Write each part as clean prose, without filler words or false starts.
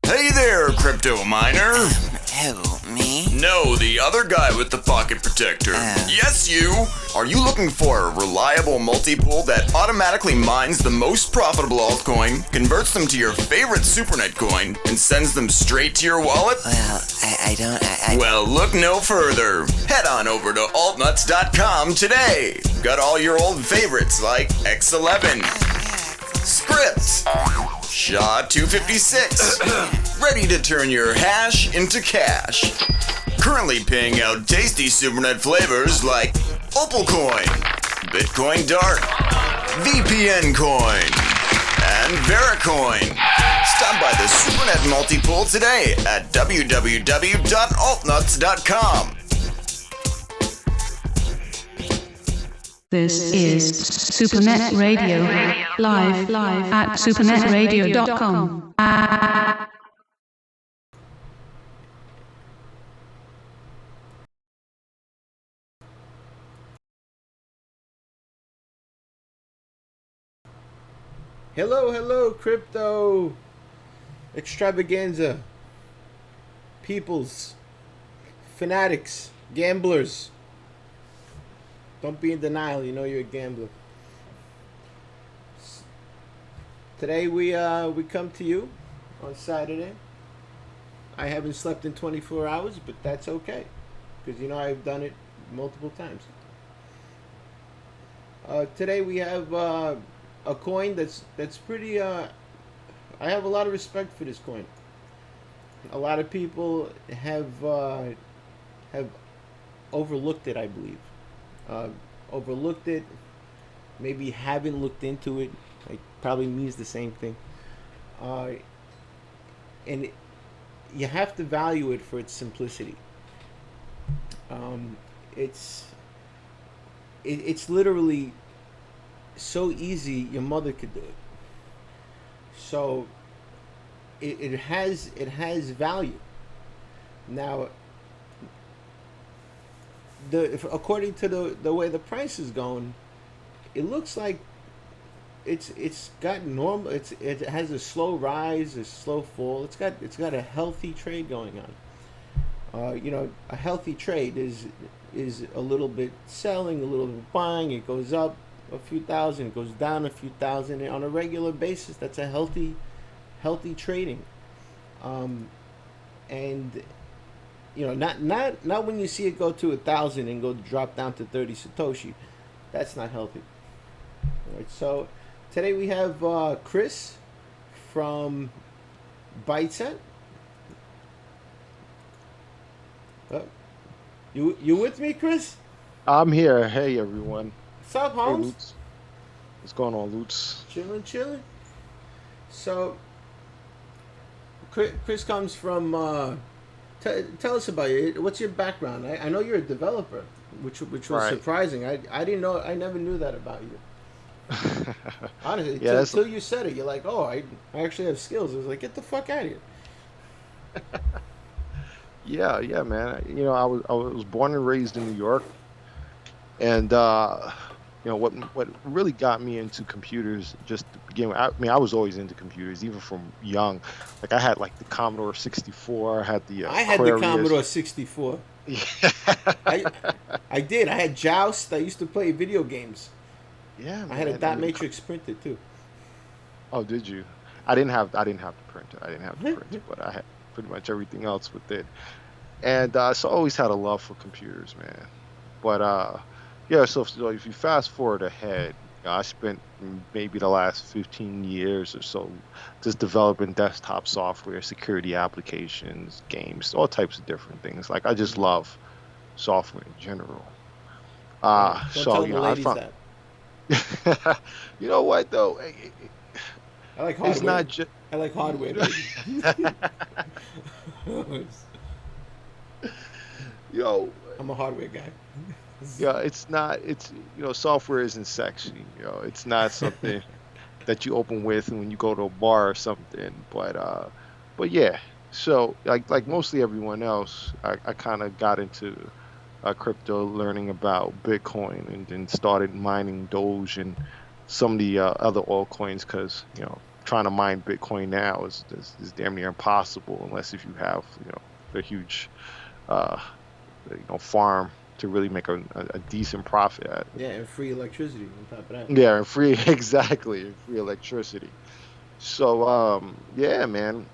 Hey there, crypto miner. Who, me? No, the other guy with the pocket protector. Yes, you. Are you looking for a reliable multi-pool that automatically mines the most profitable altcoin, converts them to your favorite supernet coin, and sends them straight to your wallet? Well, I don't. Well, look no further. Head on over to altnuts.com today. Got all your old favorites like X11, Scripts, SHA-256, ready to turn your hash into cash. Currently paying out tasty supernet flavors like Opal Coin, Bitcoin Dark, VPN Coin, and Vericoin. Stop by the supernet multi-pool today at www.altnuts.com. This is Supernet Radio, live at supernetradio.com. Hello, crypto extravaganza, peoples, fanatics, gamblers. Don't be in denial. You know you're a gambler. Today we come to you on Saturday. I haven't slept in 24 hours, but that's okay, because I've done it multiple times. Today we have a coin that's pretty. I have a lot of respect for this coin. A lot of people have overlooked it, I believe. Overlooked it, maybe haven't looked into it. It probably means the same thing. And you have to value it for its simplicity. It's literally so easy, your mother could do it. So it has value. Now, according to the way the price is going, it looks like it's got normal. It has a slow rise, a slow fall. It's got a healthy trade going on. A healthy trade is a little bit selling, a little bit buying. It goes up a few thousand, it goes down a few thousand, and on a regular basis. That's a healthy trading. And not when you see it go to 1,000 and go drop down to 30 Satoshi. That's not healthy. All right, so today we have Chris from Bytecent. You with me, Chris? I'm here. Hey, everyone. What's up, Holmes? Hey, LooTz. What's going on, LooTz? Chilling. So, Chris comes from. Tell us about you. What's your background? I know you're a developer, which was right. surprising. I didn't know. I never knew that about you. Honestly, Yeah, until you said it, you're like, oh, I actually have skills. I was like, get the fuck out of here. Yeah, man. I was born and raised in New York, and what really got me into computers just to begin with. I was always into computers, even from young. Like I had like the Commodore 64. I had the Commodore 64. Yeah. I did. I had Joust. I used to play video games. Yeah, man. I had a dot matrix printer too. Oh, did you? I didn't have the printer. But I had pretty much everything else with it. And so I always had a love for computers, man. But so if you fast forward ahead, I spent maybe the last 15 years or so just developing desktop software, security applications, games, all types of different things. Like I just love software in general. Don't tell the ladies that. You know what though? I like hardware. It's not just. I like hardware. I'm a hardware guy. Yeah, it's not. It's software isn't sexy. It's not something that you open with when you go to a bar or something. But yeah. So like mostly everyone else, I kind of got into crypto, learning about Bitcoin, and then started mining Doge and some of the other altcoins because trying to mine Bitcoin now is damn near impossible unless if you have a huge uh, farm to really make a decent profit at it. Yeah, and free electricity on top of that. Yeah, and free exactly, and free electricity. So yeah, man.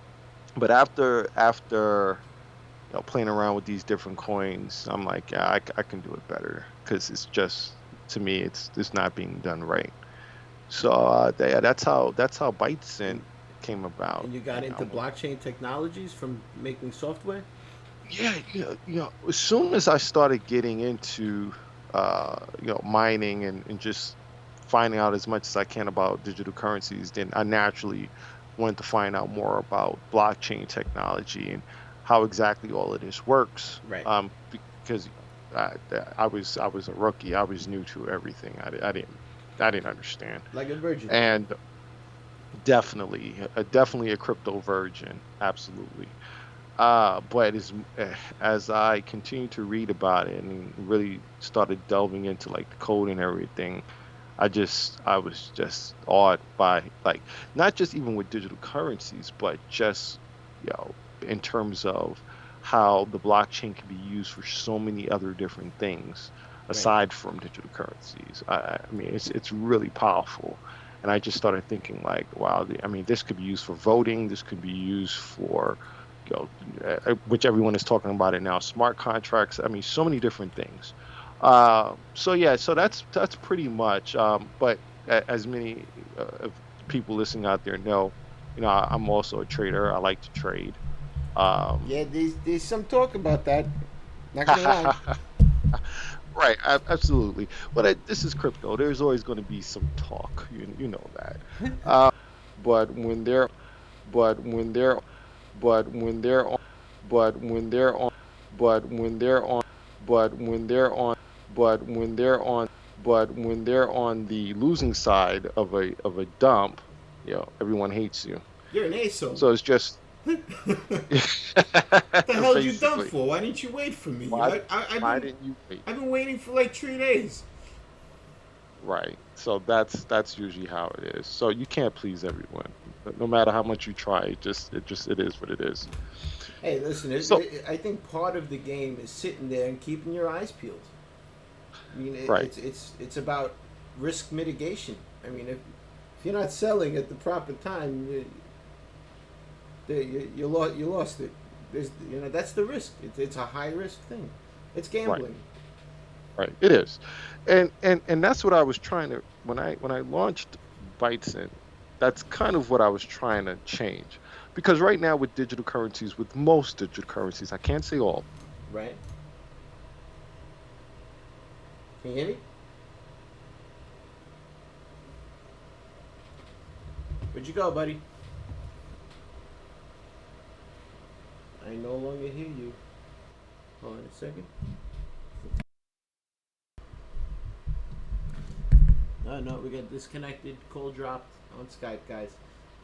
But after playing around with these different coins, I'm like, yeah, I can do it better because it's just to me it's not being done right. So yeah, that's how Bytecent came about. And you got into blockchain technologies from making software? Yeah, as soon as I started getting into mining and just finding out as much as I can about digital currencies, then I naturally wanted to find out more about blockchain technology and how exactly all of this works. Right. Because I was a rookie. I was new to everything. I didn't understand. Like a virgin. And definitely a crypto virgin, absolutely. But as I continued to read about it and really started delving into like the code and everything, I was just awed by like not just even with digital currencies, but just in terms of how the blockchain can be used for so many other different things Right. aside from digital currencies. I mean, it's really powerful. And I just started thinking like, wow, I mean, this could be used for voting. This could be used for, which everyone is talking about it now, smart contracts. I mean, so many different things. So yeah, so that's pretty much. But as many of people listening out there know, I'm also a trader. I like to trade. Yeah, there's some talk about that. Not gonna lie. Right, absolutely. But this is crypto. There's always going to be some talk. You know that. But when they're, but when they're, but when they're on, but when they're on, but when they're on, but when they're on, but when they're on, but when they're on the losing side of a dump, everyone hates you. You're an asshole. So it's just. What the hell you done Basically. for? Why didn't you wait for me? Why I've didn't you wait? been waiting for like 3 days. Right. So that's usually how it is. So you can't please everyone. No matter how much you try, it is what it is. Hey, listen, I think part of the game is sitting there and keeping your eyes peeled. I mean, Right. it's about risk mitigation. I mean, if you're not selling at the proper time, you lost it. That's the risk. It's a high risk thing. It's gambling. Right. It is. And that's what I was trying to when I launched Bytecent, that's kind of what I was trying to change. Because right now with digital currencies, with most digital currencies, I can't say all. Right? Can you hear me? Where'd you go, buddy? I no longer hear you. Hold on a second. No, we got disconnected. Call dropped on Skype, guys.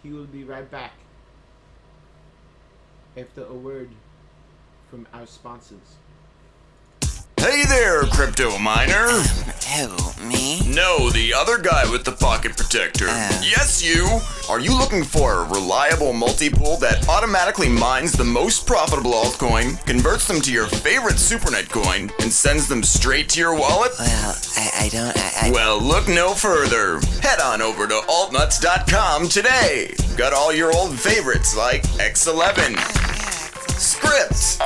He will be right back after a word from our sponsors. Hey there, crypto miner. Who, me? No, the other guy with the pocket protector. Yes, you. Are you looking for a reliable multi-pool that automatically mines the most profitable altcoin, converts them to your favorite supernet coin, and sends them straight to your wallet? Well, I don't. Well, look no further. Head on over to altnuts.com today. Got all your old favorites like X11, Scripts,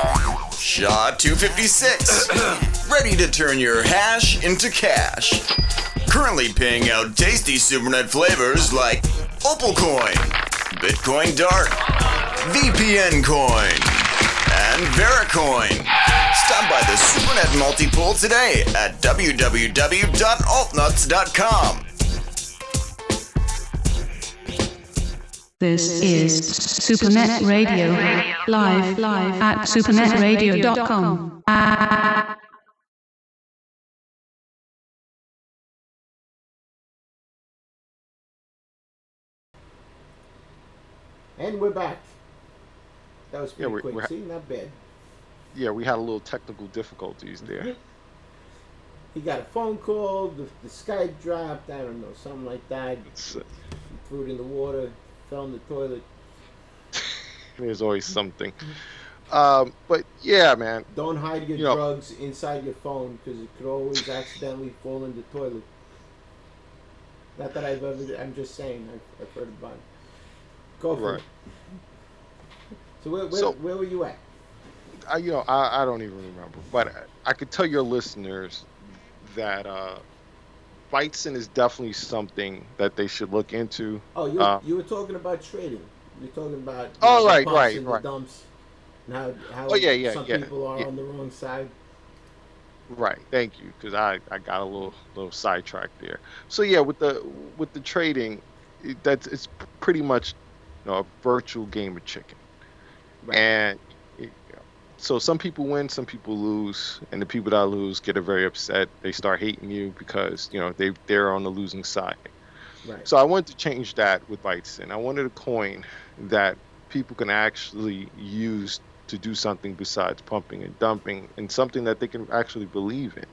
SHA-256. Ready to turn your hash into cash. Currently paying out tasty supernet flavors like Opal Coin, Bitcoin Dark, VPN Coin, and Vericoin. Stop by the Supernet Multipool today at www.altnuts.com. This is Supernet Radio, live at supernetradio.com. And we're back. That was pretty Yeah, quick. See, not bad. Yeah, we had a little technical difficulties there. He got a phone call. The Skype dropped. I don't know, something like that. It's, He threw it in the water. fell in the toilet. There's always something. But yeah, man. Don't hide your You know, drugs inside your phone because it could always accidentally fall in the toilet. Not that I've ever. I'm just saying. I've heard about it. Go for right. it. So where So where were you at? I don't even remember, but I could tell your listeners that Bytecent is definitely something that they should look into. Oh, Uh, you were talking about trading. You're talking about oh, the right, pumps right, and the right. dumps, and how Oh, yeah, yeah, some yeah, people are yeah. on the wrong side. Right. Thank you, because I got a little sidetracked there. So yeah, with the trading, it's pretty much a virtual game of chicken, Right. and so some people win, some people lose, and the people that lose get very upset. They start hating you because they're on the losing side. Right. So I wanted to change that with Bytecent. I wanted a coin that people can actually use to do something besides pumping and dumping, and something that they can actually believe in.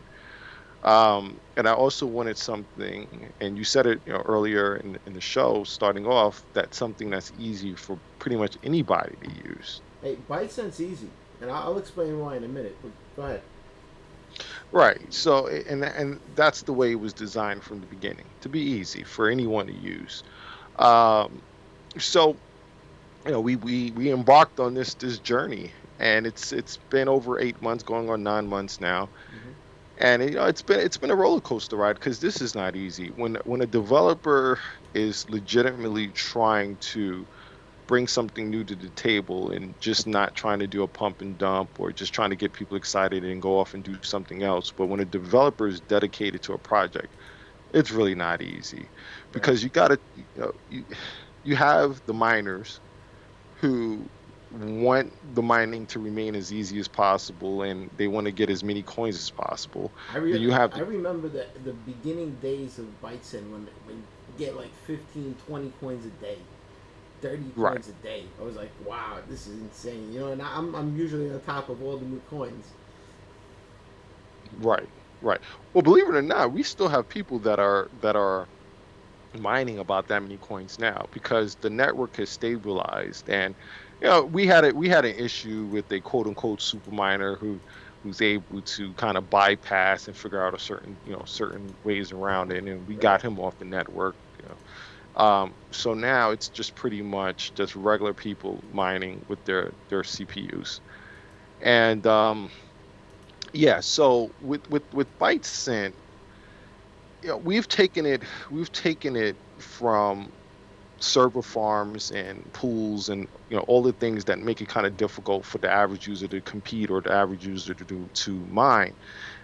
And I also wanted something, and you said it, earlier in the show, starting off, that something that's easy for pretty much anybody to use. Hey, Bytecent's easy, and I'll explain why in a minute. But go ahead. Right. So, and that's the way it was designed from the beginning, to be easy for anyone to use. Um, so, we embarked on this journey, and it's been over 8 months, going on 9 months now. Hmm. And it's been a roller coaster ride, because this is not easy. When a developer is legitimately trying to bring something new to the table and just not trying to do a pump and dump or just trying to get people excited and go off and do something else, but when a developer is dedicated to a project, it's really not easy, Right. because you have the miners who want the mining to remain as easy as possible, and they want to get as many coins as possible. Then you have I remember the beginning days of Bytecent when you get like 15, 20 coins a day. 30 right, coins a day. I was like, wow, this is insane. And I'm usually on top of all the new coins. right, right. Well, believe it or not, we still have people that are mining about that many coins now, because the network has stabilized. And we had an issue with a quote unquote super miner who's able to kind of bypass and figure out a certain ways around it, and we Right. got him off the network. So now it's just pretty much just regular people mining with their CPUs. And yeah, so with Bytecent, we've taken it from server farms and pools, and all the things that make it kind of difficult for the average user to compete, or the average user to mine,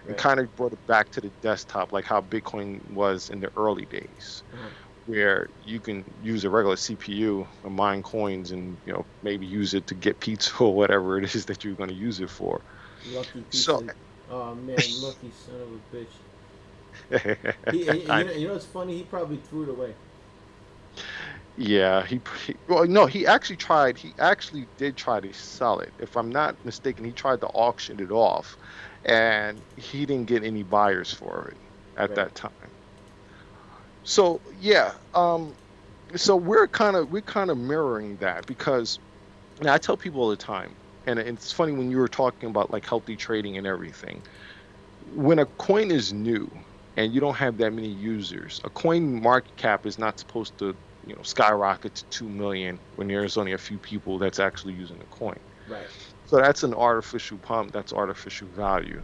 and Right. kind of brought it back to the desktop, like how Bitcoin was in the early days, Uh-huh. where you can use a regular CPU and mine coins, and maybe use it to get pizza or whatever it is that you're going to use it for. Lucky So pizza. Oh man, lucky son of a bitch. And I, what's funny? He probably threw it away. yeah, well, no, he actually did try to sell it. If I'm not mistaken, he tried to auction it off, and he didn't get any buyers for it at Right. that time. So yeah, so we're kind of mirroring that, because now I tell people all the time, and it's funny when you were talking about like healthy trading and everything. When a coin is new and you don't have that many users, a coin market cap is not supposed to skyrocket to 2 million when there's only a few people that's actually using the coin. Right. So that's an artificial pump, that's artificial value.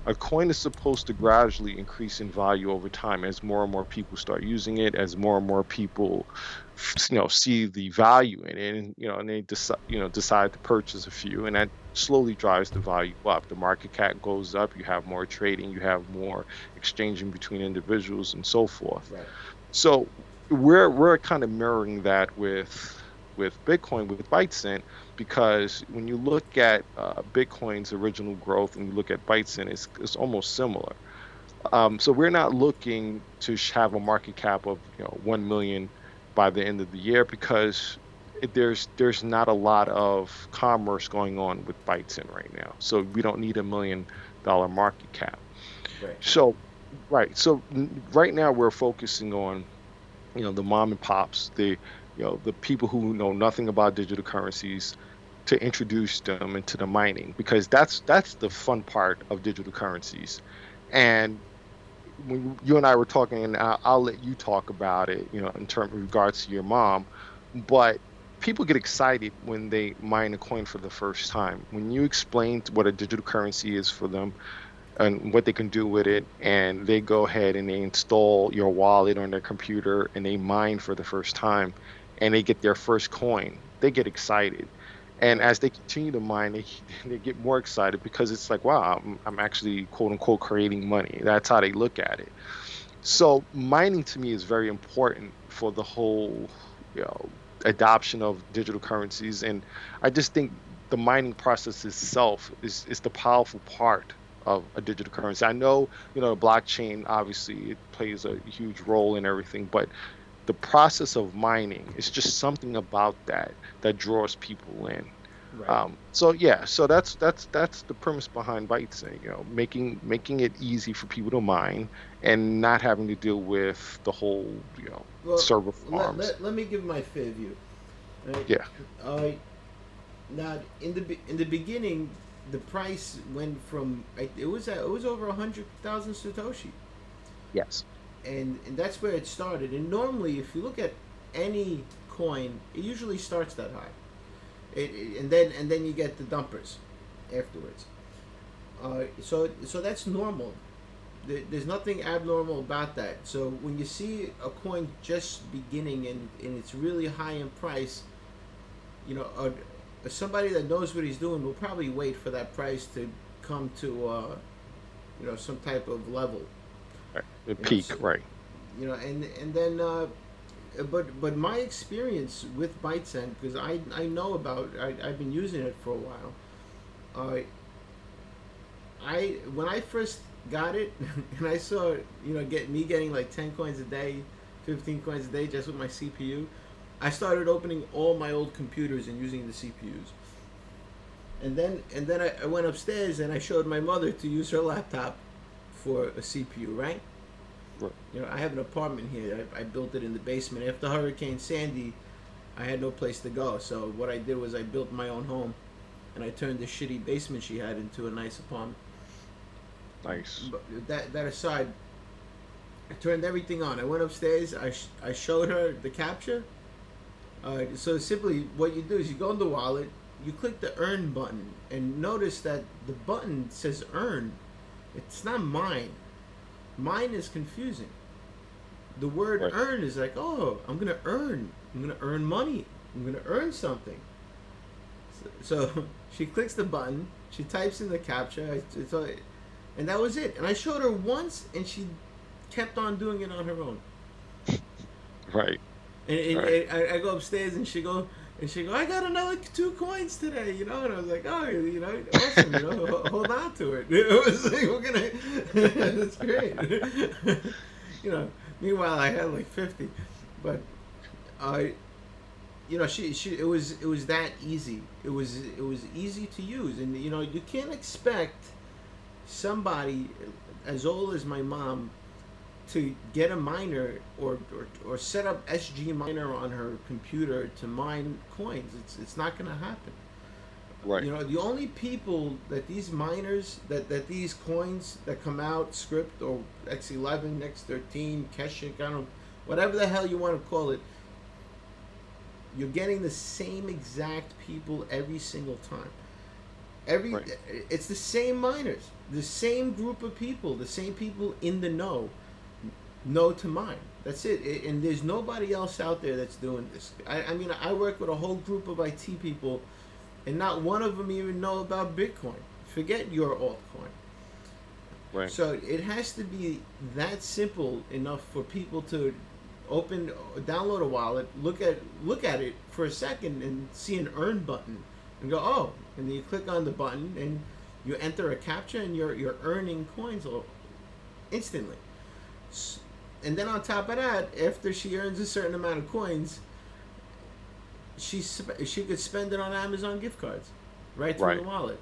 A coin is supposed to gradually increase in value over time as more and more people start using it, as more and more people, see the value in it, and they decide to purchase a few, and that slowly drives the value up. The market cap goes up. You have more trading. You have more exchanging between individuals, and so forth. Right. So we're kind of mirroring that with Bitcoin, with Bytecent, because when you look at Bitcoin's original growth and you look at Bytecent, it's almost similar. So we're not looking to have a market cap of 1 million by the end of the year, because there's not a lot of commerce going on with Bytecent right now. So we don't need $1 million market cap. Right. So right. So right now we're focusing on the mom and pops, the people who know nothing about digital currencies, to introduce them into the mining, because that's the fun part of digital currencies. And when you and I were talking, and I'll let you talk about it, in terms regards to your mom, but people get excited when they mine a coin for the first time. When you explain what a digital currency is for them and what they can do with it, and they go ahead and they install your wallet on their computer and they mine for the first time and they get their first coin, they get excited. And Right. as they continue to mine, they get more excited, because it's like, wow, I'm actually quote unquote creating money. That's how they look at it. So mining to me is very important for the whole, you know, adoption of digital currencies. And I just think the mining process itself is the powerful part of a digital currency. I know, blockchain, obviously it plays a huge role in everything, but the process of mining is just something about that draws people in. Right. So yeah, so that's the premise behind Bytecent, making it easy for people to mine and not having to deal with the whole, Well, server let, farms. let, let me give my fair view. Right. Yeah. Uh, Now, in the beginning, the price went from it was over 100,000 satoshi, Yes. and that's where it started. And normally, if you look at any coin, it usually starts that high. And then you get the dumpers afterwards. So that's normal. There's nothing abnormal about that. So when you see a coin just beginning and it's really high in price, somebody that knows what he's doing will probably wait for that price to come to some type of level. Right. The You know, peak, so, right. and then but my experience with Bytecent, because I know about I've been using it for a while. I when I first got it and I saw getting like 10 coins a day, 15 coins a day just with my CPU. I started opening all my old computers and using the CPUs. And then I went upstairs and I showed my mother to use her laptop for a CPU, right? Right. I have an apartment here. I built it in the basement. After Hurricane Sandy, I had no place to go. So what I did was I built my own home, and I turned the shitty basement she had into a nice apartment. Nice. But that aside, I turned everything on. I went upstairs. I showed her the capture. So simply, what you do is you go in the wallet, you click the earn button, and notice that the button says earn. It's not mine. Mine is confusing. The word Right. earn is like, oh, I'm gonna earn. I'm gonna earn money. I'm gonna earn something. So she clicks the button. She types in the captcha. And that was it. And I showed her once, and she kept on doing it on her own. Right. And Right. I go upstairs, and she go, I got another 2 coins today, And I was like, oh, awesome, hold on to it. It was like, we're gonna, that's great. Meanwhile, I had like 50, but it was that easy. It was easy to use, and you can't expect somebody as old as my mom to get a miner or set up SG miner on her computer to mine coins. It's not going to happen. Right. The only people that these miners that these coins that come out script or X11, X13, Keshik, I don't, whatever the hell you want to call it, you're getting the same exact people every single time. Right. It's the same miners, the same group of people, the same people in the know to mine. That's it. And there's nobody else out there that's doing this. I mean, I work with a whole group of IT people, and not one of them even know about Bitcoin. Forget your altcoin. Right. So it has to be that simple enough for people to download a wallet, look at it for a second, and see an earn button, and go, oh, and then you click on the button, and you enter a captcha, and you're earning coins instantly. And then on top of that, after she earns a certain amount of coins, she could spend it on Amazon gift cards right through the Right. wallet.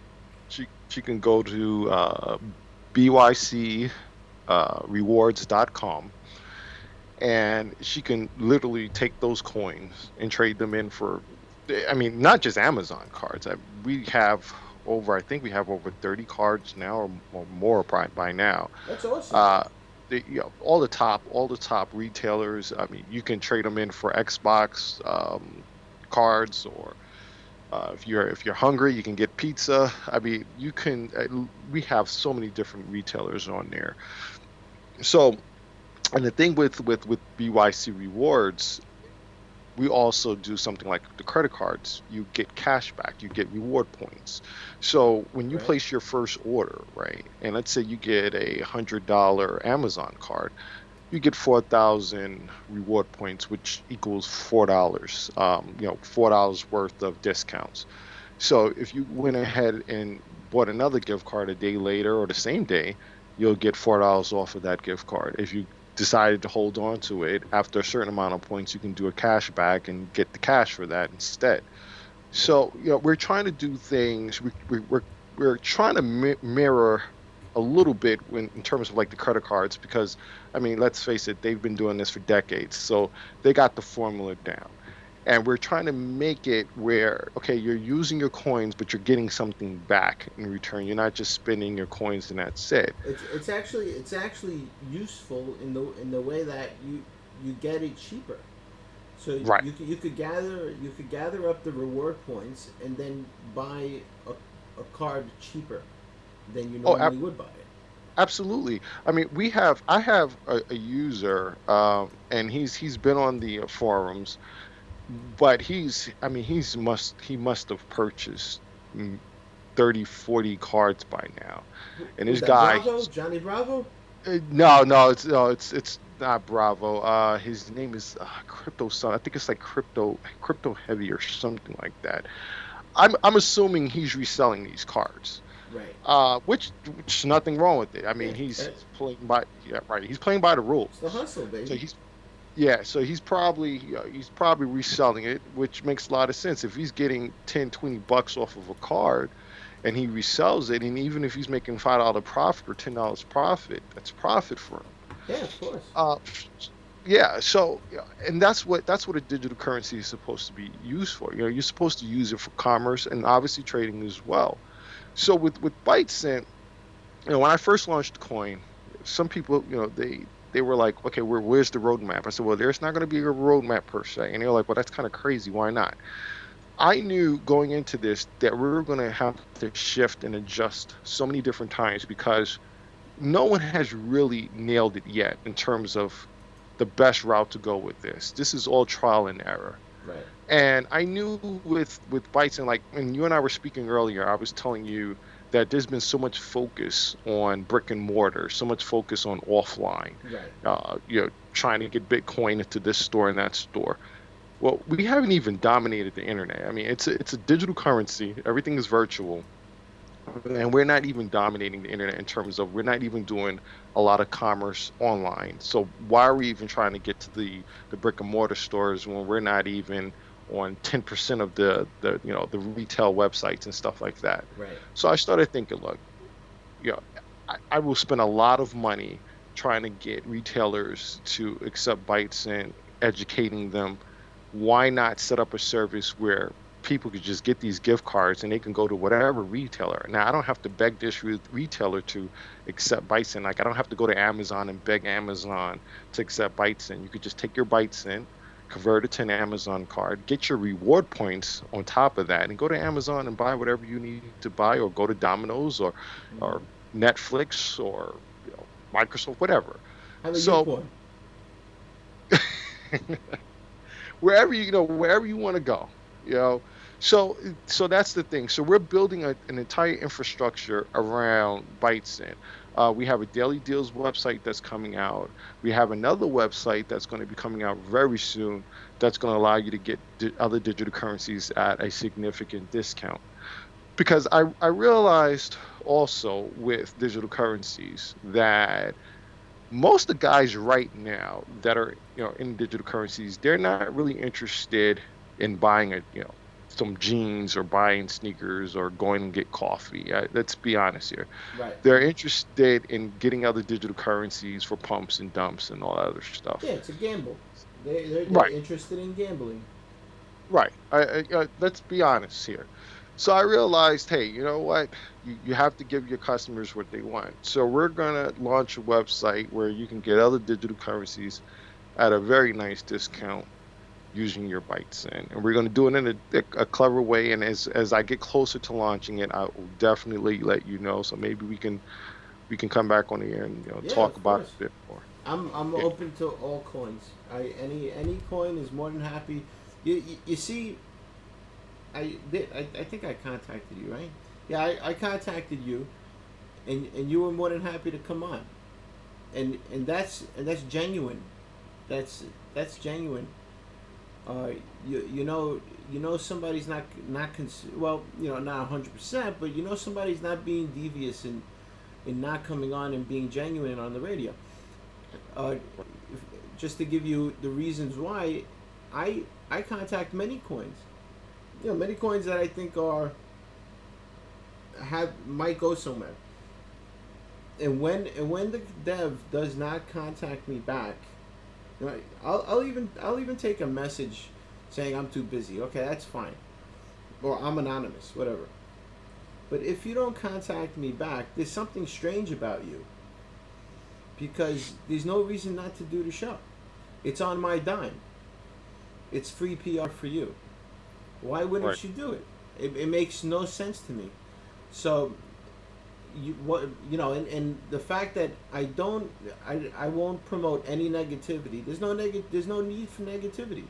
She can go to BYC rewards.com, and she can literally take those coins and trade them in for, I mean, not just Amazon cards. We have I think we have over 30 cards now, or more by now. That's awesome. All the top retailers. I mean, you can trade them in for Xbox cards, or if you're hungry, you can get pizza. I mean, you can. We have so many different retailers on there. So, and the thing with BYC Rewards, we also do something like the credit cards. You get cash back, you get reward points. So when you Right. place your first order, right, and let's say you get a $100 Amazon card, you get 4,000 reward points, which equals $4. $4 worth of discounts. So if you went ahead and bought another gift card a day later or the same day, you'll get $4 off of that gift card. If you decided to hold on to it, after a certain amount of points, you can do a cash back and get the cash for that instead. So we're trying to do things. We're trying to mirror a little bit in terms of like the credit cards, because I mean, let's face it, they've been doing this for decades, so they got the formula down. And we're trying to make it where, okay, you're using your coins, but you're getting something back in return. You're not just spending your coins and that's it. It's actually useful in the way that you get it cheaper. So Right. you could gather up the reward points and then buy a card cheaper than you Oh, normally would buy it. absolutely. I mean, I have a user, and he's been on the forums, but he must have purchased mm, 30, 40 cards by now. And Who's this that? guy, Bravo? Johnny Bravo? it's not Bravo. His name is Crypto Sun. I think it's like Crypto Heavy or something like that. I'm assuming he's reselling these cards. Right. Which is nothing wrong with it. I mean, Yeah, he's playing by, yeah, right. He's playing by the rules. it's the hustle, So baby. he's probably reselling it, which makes a lot of sense. If he's getting 10, $20 off of a card and he resells it, and even if he's making $5 profit or $10 profit, that's profit for him. Yeah, of course. Yeah, so and that's what a digital currency is supposed to be used for. You're supposed to use it for commerce and obviously trading as well. So with Bytecent, when I first launched the coin, some people, they were like, okay, where's the roadmap? I said, well, there's not going to be a roadmap per se. And they were like, well, that's kind of crazy. Why not? I knew going into this that we were going to have to shift and adjust so many different times, because no one has really nailed it yet in terms of the best route to go with this. This is all trial and error. Right. And I knew with Bytecent, like when you and I were speaking earlier, I was telling you that there's been so much focus on brick and mortar, so much focus on offline, Right. trying to get Bitcoin into this store and that store. Well, we haven't even dominated the internet. I mean, it's a digital currency. Everything is virtual. And we're not even dominating the internet in terms of, we're not even doing a lot of commerce online. So why are we even trying to get to the brick and mortar stores when we're not even on 10% of the retail websites and stuff like that? Right. So I started thinking, look, I will spend a lot of money trying to get retailers to accept Bytecent, educating them. Why not set up a service where people could just get these gift cards and they can go to whatever retailer? Now, I don't have to beg this retailer to accept Bytecent. Like, I don't have to go to Amazon and beg Amazon to accept Bytecent. You could just take your Bytecent, convert it to an Amazon card, get your reward points on top of that, and go to Amazon and buy whatever you need to buy, or go to Domino's or Netflix or Microsoft, whatever. Have a So unicorn. wherever you want to go, so that's the thing. So we're building an entire infrastructure around Bytecent. We have a daily deals website that's coming out. We have another website that's going to be coming out very soon that's going to allow you to get other digital currencies at a significant discount. Because I realized also with digital currencies that most of the guys right now that are in digital currencies, they're not really interested in buying some jeans or buying sneakers or going and get coffee. Let's be honest here. Right. They're interested in getting other digital currencies for pumps and dumps and all that other Yeah, stuff. it's a gamble. They're Right, interested in gambling. right. Let's be honest here. So I realized, hey, you know what? You have to give your customers what they want. So we're gonna launch a website where you can get other digital currencies at a very nice discount using your Bytecent. And we're going to do it in a clever way. And as I get closer to launching it, I will definitely let you know. So maybe we can come back on the air and Yeah, talk of about it course. a bit more. I'm Yeah. open to all coins. Any coin is more than happy. You see, I think I contacted you, right? Yeah, I contacted you, and you were more than happy to come on, and that's genuine. That's genuine. Uh, you know somebody's well, not 100%, but somebody's not being devious in not coming on and being genuine on the radio. Uh, just to give you the reasons why, I contact many coins. Many coins that I think might go somewhere. And when the dev does not contact me back, I'll even take a message saying I'm too busy. Okay, that's fine. Or I'm anonymous, whatever. But if you don't contact me back, there's something strange about you. Because there's no reason not to do the show. It's on my dime. It's free PR for you. Why Right. wouldn't you do it? It makes no sense to me. So and the fact that I won't promote any negativity. There's no need for negativity.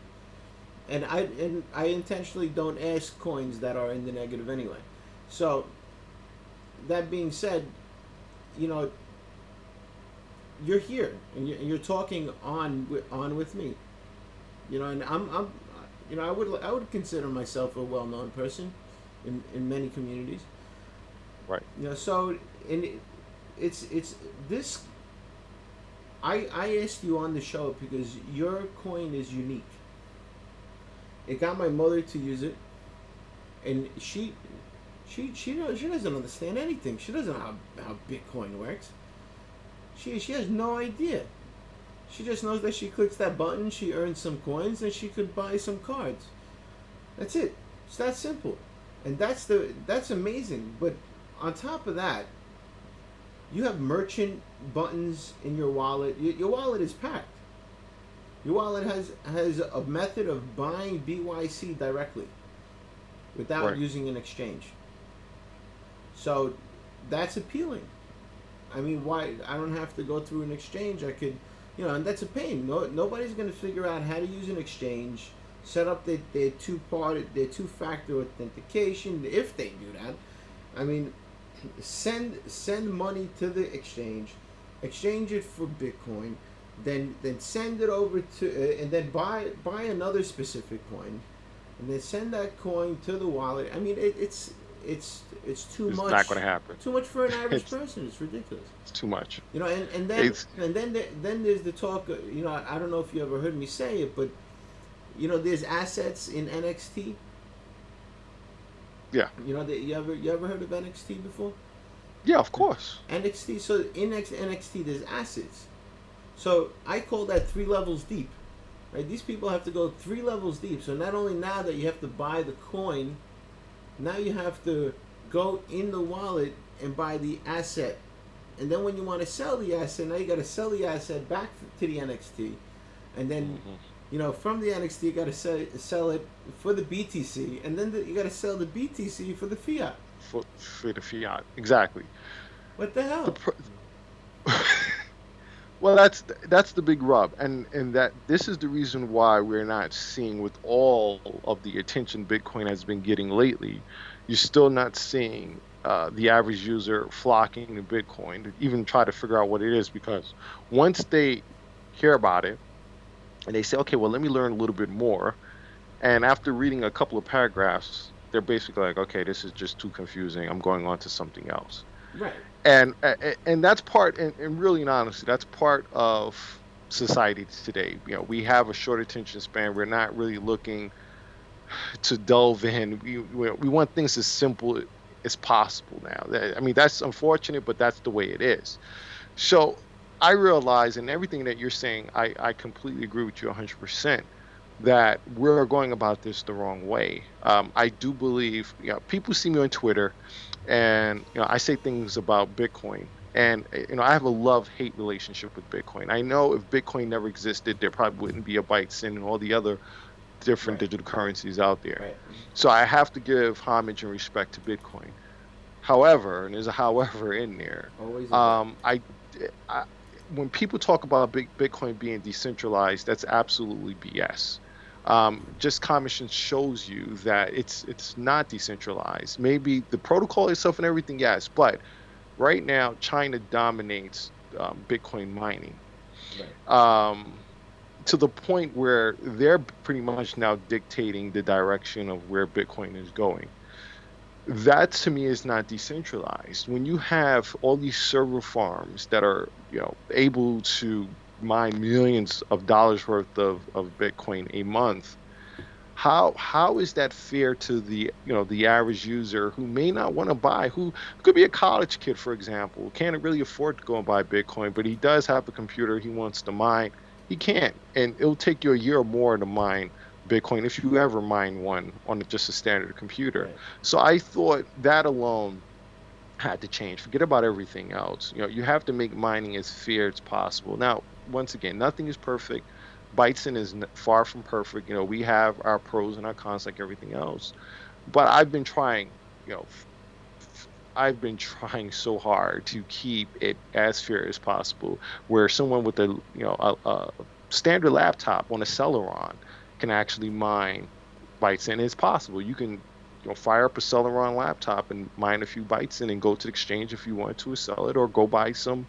And I intentionally don't ask coins that are in the negative anyway. So that being said, you know you're here and you're talking on with me. And I'm I would consider myself a well-known person in many communities. Right. So and it's this. I asked you on the show because your coin is unique. It got my mother to use it, and she doesn't understand anything. She doesn't know how Bitcoin works. She has no idea. She just knows that she clicks that button, she earns some coins, and she could buy some cards. That's it. It's that simple, and that's amazing. But on top of that, you have merchant buttons in your wallet. Your wallet is packed. Your wallet has a method of buying BYC directly without Right. using an exchange. So that's appealing. I mean, why? I don't have to go through an exchange. I could, and that's a pain. Nobody's going to figure out how to use an exchange, set up their two-factor authentication if they do that. I mean, send money to the exchange it for Bitcoin, then send it over to, and then buy another specific coin, and then send that coin to the wallet. I mean, it's too It's much. not going to happen. Too much for an average It's person. It's ridiculous. it's too much. And It's then there's the talk. I don't know if you ever heard me say it, but there's assets in NXT. yeah, You ever heard of NXT before? yeah, of course. NXT. So in NXT, there's assets. So I call that 3 levels deep. Right? These people have to go 3 levels deep. So not only now that you have to buy the coin, now you have to go in the wallet and buy the asset. And then when you want to sell the asset, now you got to sell the asset back to the NXT. And then, from the NXT, you got to sell it for the BTC. And then you got to sell the BTC for the fiat. For the fiat, exactly. What the The hell? Well, that's the big rub, and that this is the reason why we're not seeing, with all of the attention Bitcoin has been getting lately, you're still not seeing the average user flocking to Bitcoin to even try to figure out what it is, because once they hear about it and they say, okay, well, let me learn a little bit more, and after reading a couple of paragraphs, they're basically like, okay, this is just too confusing. I'm going on to something else. Right. And that's part, and really and honestly, that's part of society today. We have a short attention span. We're not really looking to delve in. We want things as simple as possible now. I mean, that's unfortunate, but that's the way it is. So I realize, and everything that you're saying, I completely agree with you 100%, that we're going about this the wrong way. I do believe, people see me on Twitter, and I say things about Bitcoin, and I have a love-hate relationship with Bitcoin. I know if Bitcoin never existed, there probably wouldn't be a Bytecent and all the other different Right. digital currencies out there. Right. So I have to give homage and respect to Bitcoin. However, and there's a however in there, Always a but. I when people talk about Bitcoin being decentralized, that's absolutely BS. Just Commission shows you that it's not decentralized. Maybe the protocol itself and everything, yes, but right now China dominates Bitcoin mining. Right. To the point where they're pretty much now dictating the direction of where Bitcoin is going. That to me is not decentralized. When you have all these server farms that are, able to mine millions of dollars worth of Bitcoin a month, how is that fair to the average user who may not want to buy, who could be a college kid, for example, can't really afford to go and buy Bitcoin, but he does have a computer he wants to mine. He can't, and it'll take you a year or more to mine Bitcoin if you ever mine one on just a standard computer. Right. So I thought that alone had to change. Forget about everything else. You have to make mining as fair as possible. Now, once again, nothing is perfect. Bytecent is far from perfect. We have our pros and our cons like everything else. But I've been trying, you know, I've been trying so hard to keep it as fair as possible, where someone with a standard laptop on a Celeron can actually mine bytes, and it's possible. You can fire up a Celeron laptop and mine a few bytes and go to the exchange if you want to sell it, or go buy some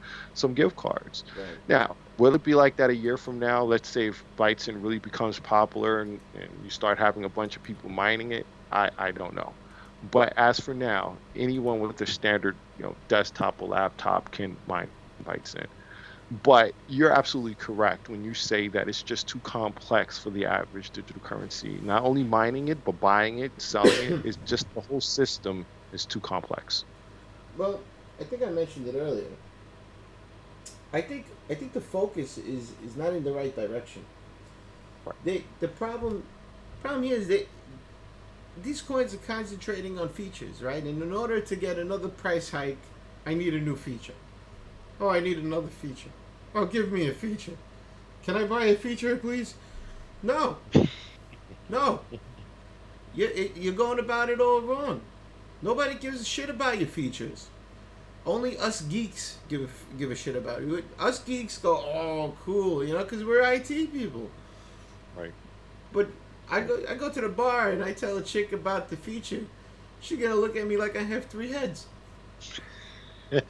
gift cards. Right. Now, will it be like that a year from now? Let's say if Bytecent really becomes popular and you start having a bunch of people mining it. I don't know. But as for now, anyone with a standard desktop or laptop can mine Bytecent. But you're absolutely correct when you say that it's just too complex for the average digital currency. Not only mining it, but buying it, selling it. It's just the whole system is too complex. Well, I think I mentioned it earlier. I think the focus is not in the right direction. Right. The problem here is that these coins are concentrating on features, right? And in order to get another price hike, I need a new feature. Oh, I need another feature. Oh, give me a feature. Can I buy a feature, please? No. No. You're going about it all wrong. Nobody gives a shit about your features. Only us geeks give a shit about it. Us geeks go, oh, cool, because we're IT people. Right. But I go to the bar and I tell a chick about the feature. She gonna look at me like I have 3 heads. Hey,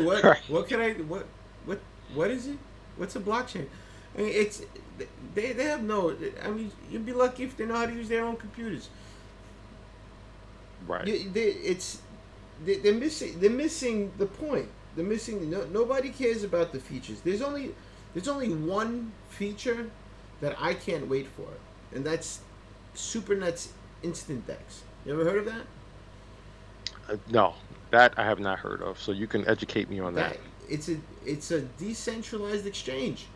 what? Right. What can I? What is it? What's a blockchain? I mean, they have no. I mean, you'd be lucky if they know how to use their own computers. Right. They're missing the point. They're missing. Nobody cares about the features. There's only one feature that I can't wait for, and that's SuperNet's Instant Dex. You ever heard of that? No, that I have not heard of. So you can educate me on that. It's a decentralized exchange.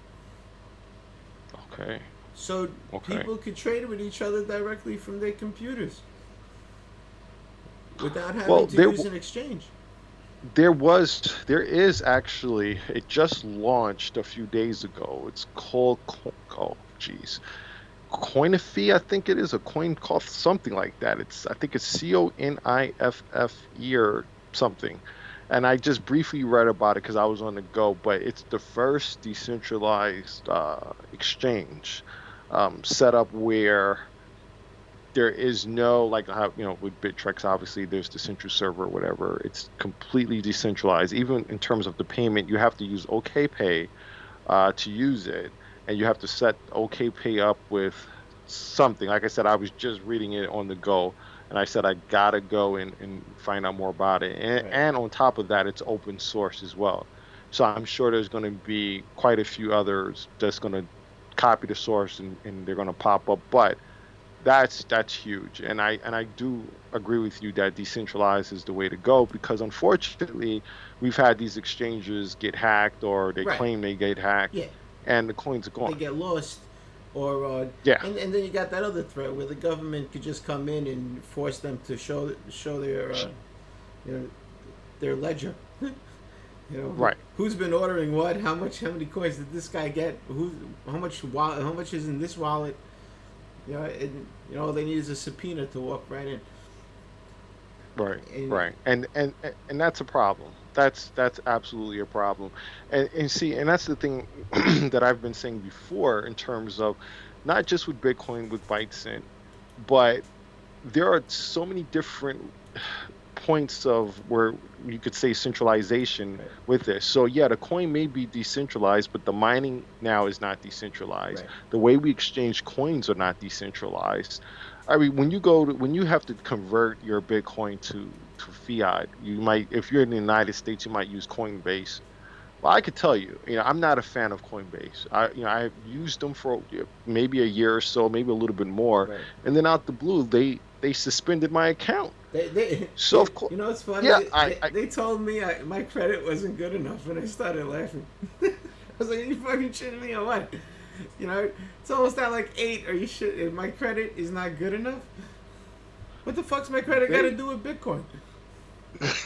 Okay. So people could trade with each other directly from their computers without having to use an exchange. There is actually, it just launched a few days ago. It's called, Coinify, I think it is, a coin called something like that. I think it's CONIFFE or something. And I just briefly read about it because I was on the go, but it's the first decentralized exchange set up where there is no, like how, with Bittrex, obviously there's the central server or whatever. It's completely decentralized. Even in terms of the payment, you have to use OKPay to use it. And you have to set OKPay up with something. Like I said, I was just reading it on the go. And I said, I got to go and find out more about it. And on top of that, it's open source as well. So I'm sure there's going to be quite a few others that's going to copy the source and they're going to pop up. But That's huge, and I do agree with you that decentralized is the way to go because unfortunately we've had these exchanges get hacked or they Right. claim they get hacked, Yeah. and the coins are They gone. get lost, or Yeah, and then you got that other threat where the government could just come in and force them to show their you know their ledger. right. Who's been ordering what? How many coins did this guy get? How much is in this wallet? And all they need is a subpoena to walk right in. Right, And right, and that's a problem. That's absolutely a problem. And see, and that's the thing that I've been saying before in terms of not just with Bitcoin with Bytecent, but there are so many different points of where you could say centralization right, with this. So yeah, the coin may be decentralized, but the mining now is not decentralized. right, The way we exchange coins are not decentralized. I mean, when you have to convert your Bitcoin to fiat, you might, if you're in the United States, you might use Coinbase. Well, I could tell you, I'm not a fan of Coinbase. I've used them for maybe a year or so, maybe a little bit more, right. and then out the blue, they suspended my account. So They of course, it's funny. yeah, They told me my credit wasn't good enough, and I started laughing. I was like, "Are you fucking shitting me or what?" It's almost at like 8. Are you shit? If my credit is not good enough, what the fuck's my credit got to they do with Bitcoin?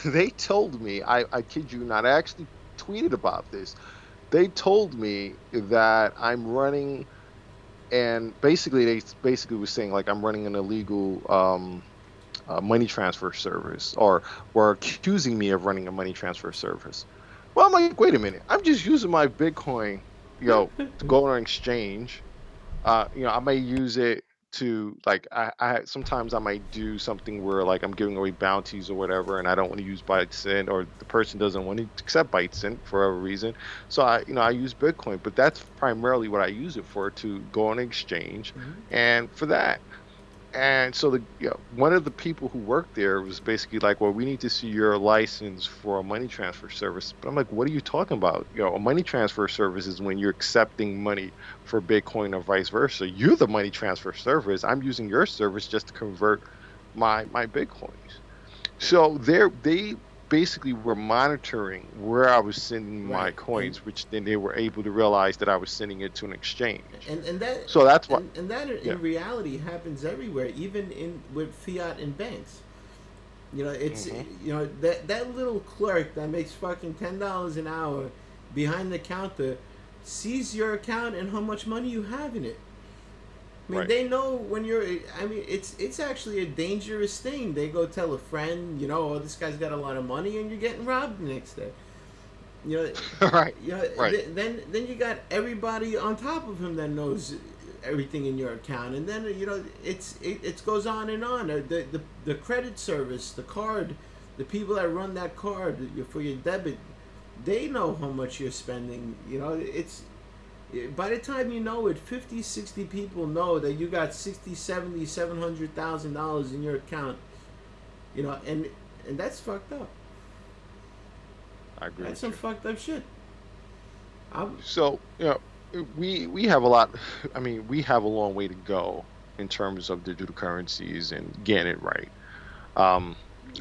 they told me, I kid you not, I actually tweeted about this. They told me that I'm running, and basically they basically was saying like I'm running an illegal money transfer service, or were accusing me of running a money transfer service. Well, I'm like, wait a minute, I'm just using my Bitcoin, to go on an exchange. I may use it to like I sometimes I might do something where like I'm giving away bounties or whatever, and I don't want to use Bytecent, or the person doesn't want to accept Bytecent for whatever reason. So I use Bitcoin, but that's primarily what I use it for, to go on an exchange, and for that. And so one of the people who worked there was basically like, well, we need to see your license for a money transfer service. But I'm like, what are you talking about? A money transfer service is when you're accepting money for Bitcoin or vice versa. You're the money transfer service. I'm using your service just to convert my Bitcoins. So they basically were monitoring where I was sending my Right, coins, which then they were able to realize that I was sending it to an exchange. and that So that's what, and that yeah. in reality happens everywhere, even in with fiat and banks. It's Hmm. that little clerk that makes fucking $10 an hour behind the counter sees your account and how much money you have in it. I mean, Right. they know when you're. I mean, it's actually a dangerous thing. They go tell a friend, oh, this guy's got a lot of money, and you're getting robbed the next day. You know, Right. Right. then you got everybody on top of him that knows everything in your account, and then it goes on and on. The credit service, the card, the people that run that card for your debit, they know how much you're spending. It's by the time you know it, 50, 60 people know that you got 60, 70, $700,000 in your account. And that's fucked up. I agree That's with some you. fucked up shit. I'm, So, we have a lot. I mean, we have a long way to go in terms of digital currencies and getting it right. Um,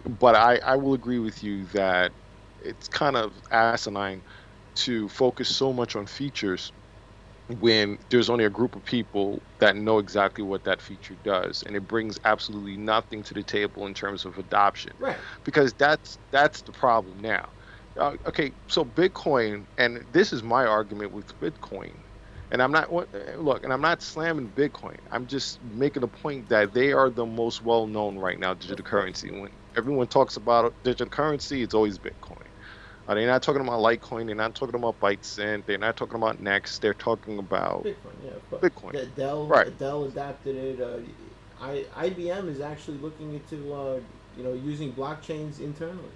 but I will agree with you that it's kind of asinine to focus so much on features when there's only a group of people that know exactly what that feature does, and it brings absolutely nothing to the table in terms of adoption, right. because that's the problem now. Okay, so Bitcoin, and this is my argument with Bitcoin, and look, and I'm not slamming Bitcoin. I'm just making a point that they are the most well known right now digital Of course. currency. When everyone talks about digital currency, it's always Bitcoin. They're not talking about Litecoin. They're not talking about Bytecent. They're not talking about Next. They're talking about Bitcoin, yeah, of course. Bitcoin. Dell, Right, Dell adapted it. IBM is actually looking into using blockchains internally.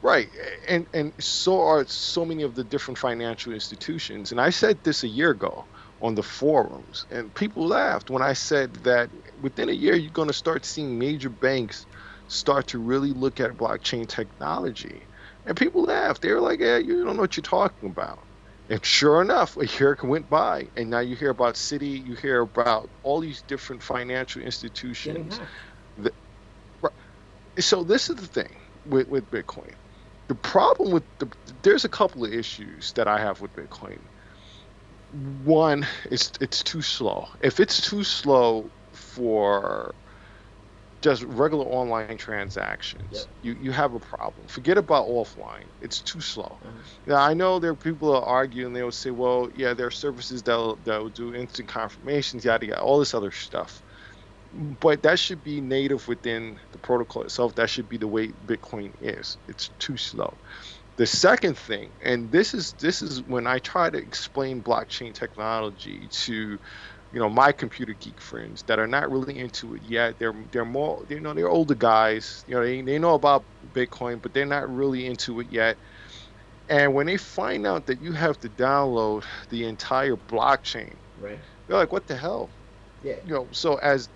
right. And so are so many of the different financial institutions. And I said this a year ago on the forums, and people laughed when I said that within a year you're going to start seeing major banks start to really look at blockchain technology. And people laughed. They were like, "Yeah, you don't know what you're talking about." And sure enough, a year went by, and now you hear about Citi, you hear about all these different financial Getting institutions. hacked. That, so this is the thing with Bitcoin. The problem with there's a couple of issues that I have with Bitcoin. One, it's too slow. If it's too slow for just regular online transactions, Yep. you have a problem. Forget about offline. It's too slow. Uh-huh. Now I know there are people that argue and they will say, well, yeah, there are services that'll do instant confirmations, yada yada, all this other stuff. But that should be native within the protocol itself. That should be the way Bitcoin is. It's too slow. The second thing, and this is when I try to explain blockchain technology to my computer geek friends that are not really into it yet. They're more, they're older guys. They know about Bitcoin, but they're not really into it yet. And when they find out that you have to download the entire blockchain, Right. they're like, "What the hell?" Yeah. So as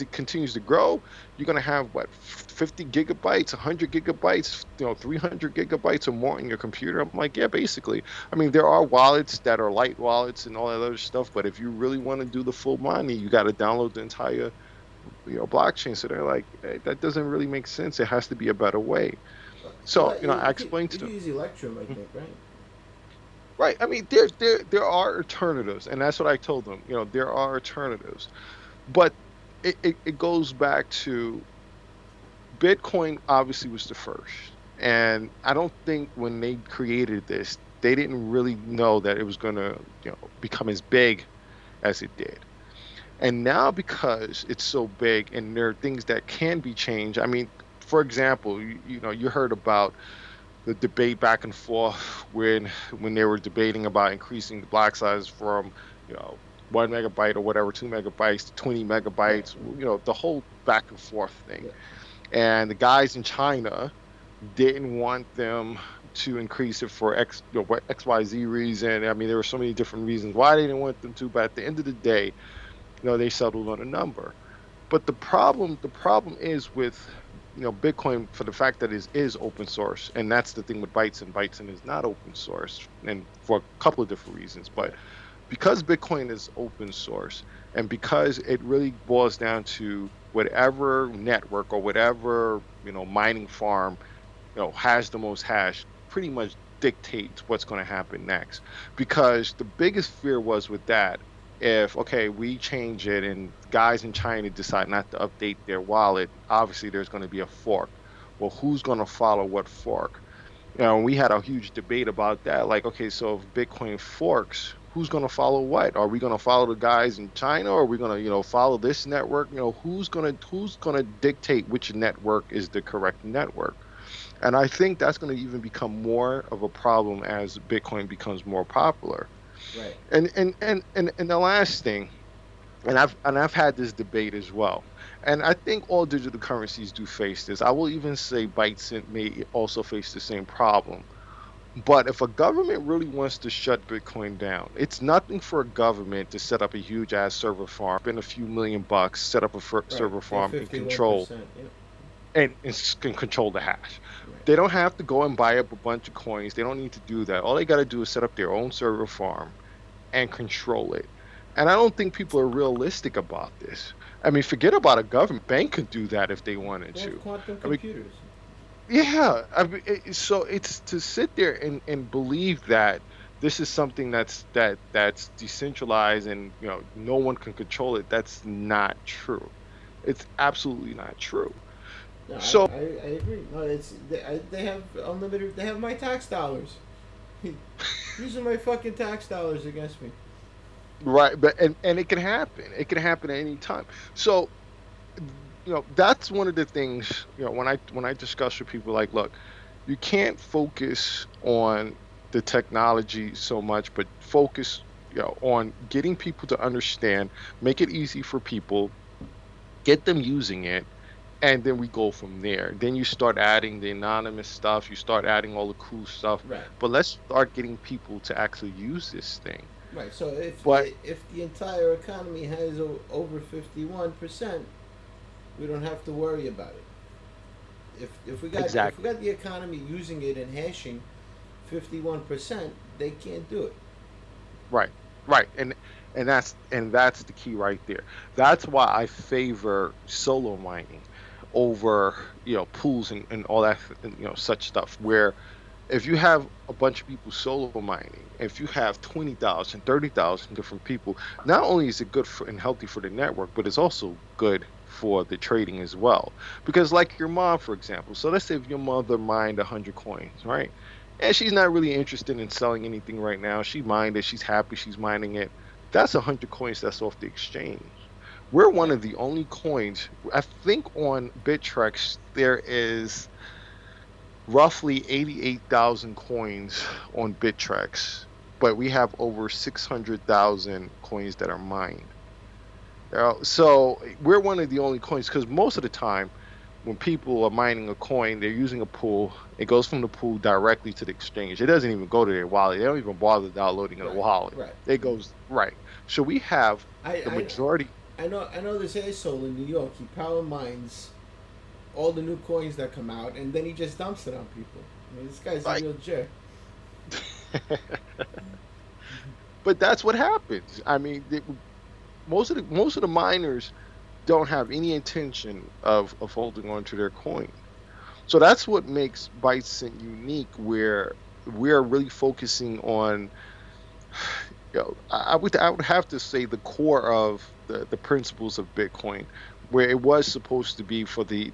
it continues to grow, you're gonna have what, 50 gigabytes, 100 gigabytes, 300 gigabytes or more in your computer. I'm like, yeah, basically. I mean, there are wallets that are light wallets and all that other stuff, but if you really want to do the full money, you got to download the entire blockchain. So they're like, hey, that doesn't really make sense. It has to be a better way. So I explained to You could them. use Electrum, I think, right? Right. I mean, there are alternatives, and that's what I told them. There are alternatives, but it goes back to Bitcoin. Obviously, was the first, and I don't think when they created this, they didn't really know that it was going to become as big as it did. And now because it's so big, and there are things that can be changed. I mean, for example, you heard about the debate back and forth when they were debating about increasing the block size from 1 megabyte or whatever, 2 megabytes to 20 Right. megabytes, the whole back and forth thing. Yeah. And the guys in China didn't want them to increase it for XYZ reason. I mean, there were so many different reasons why they didn't want them to, but at the end of the day, they settled on a number. But the problem is with Bitcoin, for the fact that it is open source, and that's the thing with Bytecent. Bytecent is not open source, and for a couple of different reasons. But because Bitcoin is open source, and because it really boils down to whatever network or whatever mining farm has the most hash, pretty much dictates what's going to happen next. Because the biggest fear was with that, if okay, we change it and guys in China decide not to update their wallet, obviously there's going to be a fork. Well, who's going to follow what fork? We had a huge debate about that. Like, okay, so if Bitcoin forks, who's going to follow what? Are we going to follow the guys in China, or are we going to, follow this network? Who's going to dictate which network is the correct network? And I think that's going to even become more of a problem as Bitcoin becomes more popular. Right. And the last thing, and I've had this debate as well. And I think all digital currencies do face this. I will even say Bytecent may also face the same problem. But if a government really wants to shut Bitcoin down, it's nothing for a government to set up a huge ass server farm, spend a few $1,000,000, set up a Right. server They're farm and control 51%. Yeah. can control the hash. Right. They don't have to go and buy up a bunch of coins. They don't need to do that. All they got to do is set up their own server farm and control it. And I don't think people are realistic about this. I mean, forget about a government. Bank could do that if they wanted They have to. quantum I mean, computers. yeah. So it's to sit there and believe that this is something that's decentralized and no one can control it. That's not true. It's absolutely not true. No, So I agree. No, they have unlimited. They have my tax dollars. Using my fucking tax dollars against me. right, but and it can happen. It can happen at any time. So that's one of the things when I discuss with people, like, look, you can't focus on the technology so much, but focus on getting people to understand, make it easy for people, get them using it, and then we go from there. Then you start adding the anonymous stuff, you start adding all the cool stuff, Right. but let's start getting people to actually use this thing. Right. So But if the entire economy has over 51%, we don't have to worry about it. If we got exactly. the economy using it and hashing 51%, they can't do it. Right, right, and that's the key right there. That's why I favor solo mining over pools and all that and, such stuff. Where if you have a bunch of people solo mining, if you have 20,000, 30,000 different people, not only is it good for and healthy for the network, but it's also good for the trading as well. Because like your mom, for example, so let's say if your mother mined 100 coins, right? And she's not really interested in selling anything right now. She mined it, she's happy she's mining it. That's 100 coins that's off the exchange. We're one Right. of the only coins, I think on Bittrex, there is roughly 88,000 coins on Bittrex, but we have over 600,000 coins that are mined. So we're one of the only coins because most of the time, when people are mining a coin, they're using a pool. It goes from the pool directly to the exchange. It doesn't even go to their wallet. They don't even bother downloading a Right. wallet. Right. It goes right. So we have I, the I majority. I know this asshole in New York. He power mines all the new coins that come out, and then he just dumps it on people. I mean, this guy's Right. a real jerk. But that's what happens. I mean, most of the miners don't have any intention of holding on to their coin. So that's what makes Bytecent unique, where we're really focusing on, I would have to say the core of the principles of Bitcoin, where it was supposed to be for the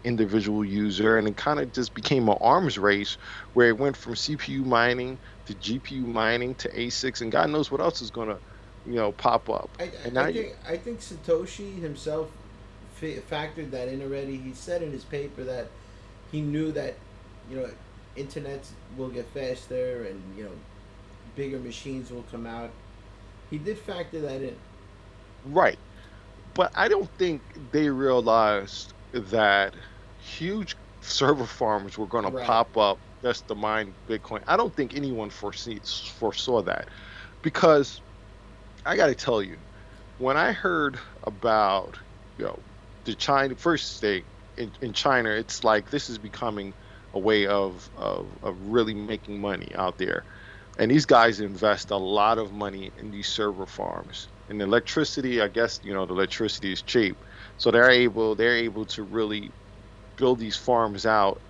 individual user, and it kind of just became an arms race where it went from CPU mining to GPU mining to ASICs, and God knows what else is gonna pop up. I, And I now you, think I think Satoshi himself factored that in already. He said in his paper that he knew that you know internet will get faster and bigger machines will come out. He did factor that in. right. But I don't think they realized that huge server farms were going to Right. pop up just to mine Bitcoin. I don't think anyone foresaw that, because I got to tell you, when I heard about you know the China first state in China, it's like this is becoming a way of really making money out there. And these guys invest a lot of money in these server farms. And the electricity, I guess, the electricity is cheap. So they're able to really build these farms out,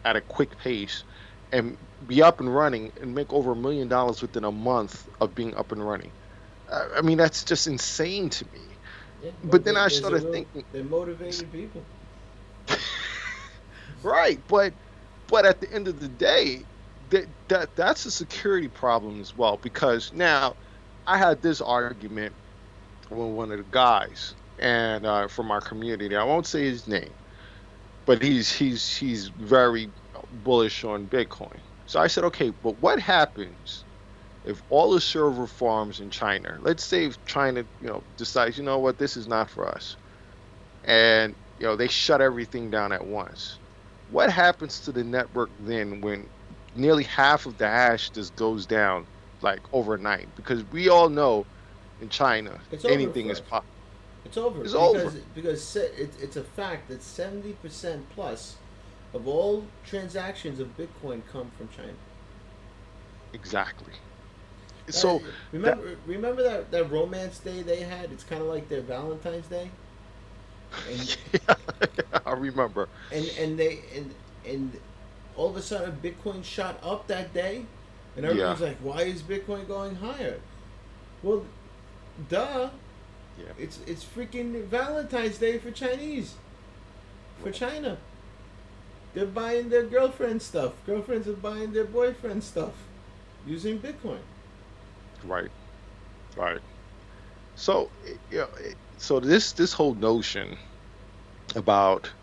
at a quick pace and be up and running and make over $1 million within a month of being up and running. I mean, that's just insane to me. Yeah, well, But then I there's a started real, thinking, they're motivated people. right, but at the end of the day, that's a security problem as well, because now I had this argument with one of the guys and from our community. I won't say his name, but he's very bullish on Bitcoin. So I said, okay, but what happens if all the server farms in China, let's say if China, decides, what, this is not for us, and they shut everything down at once? What happens to the network then when nearly half of the hash just goes down like overnight? Because we all know in China It's over anything for is us. possible. It's over It's because over. it's a fact that 70% plus of all transactions of Bitcoin come from China. Exactly. So that, Remember that romance day they had? It's kind of like their Valentine's Day, and yeah, I remember. and all of a sudden Bitcoin shot up that day, and Yeah, everyone's like, "Why is Bitcoin going higher?" Well, duh. yeah. It's freaking Valentine's Day for Chinese, for China. They're buying their girlfriend stuff. Girlfriends are buying their boyfriend stuff using Bitcoin. Right, right. So so this whole notion about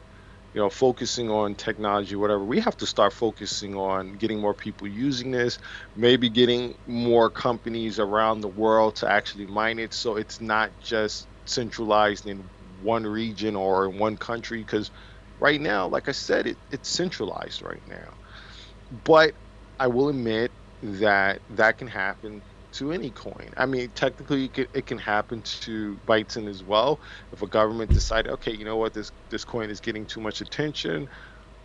focusing on technology, whatever, we have to start focusing on getting more people using this, maybe getting more companies around the world to actually mine it, so it's not just centralized in one region or in one country. Because right now, like I said, it's centralized right now. But I will admit that that can happen to any coin. I mean, technically, it can happen to Bytecent as well. If a government decided, okay, you know what, this coin is getting too much attention,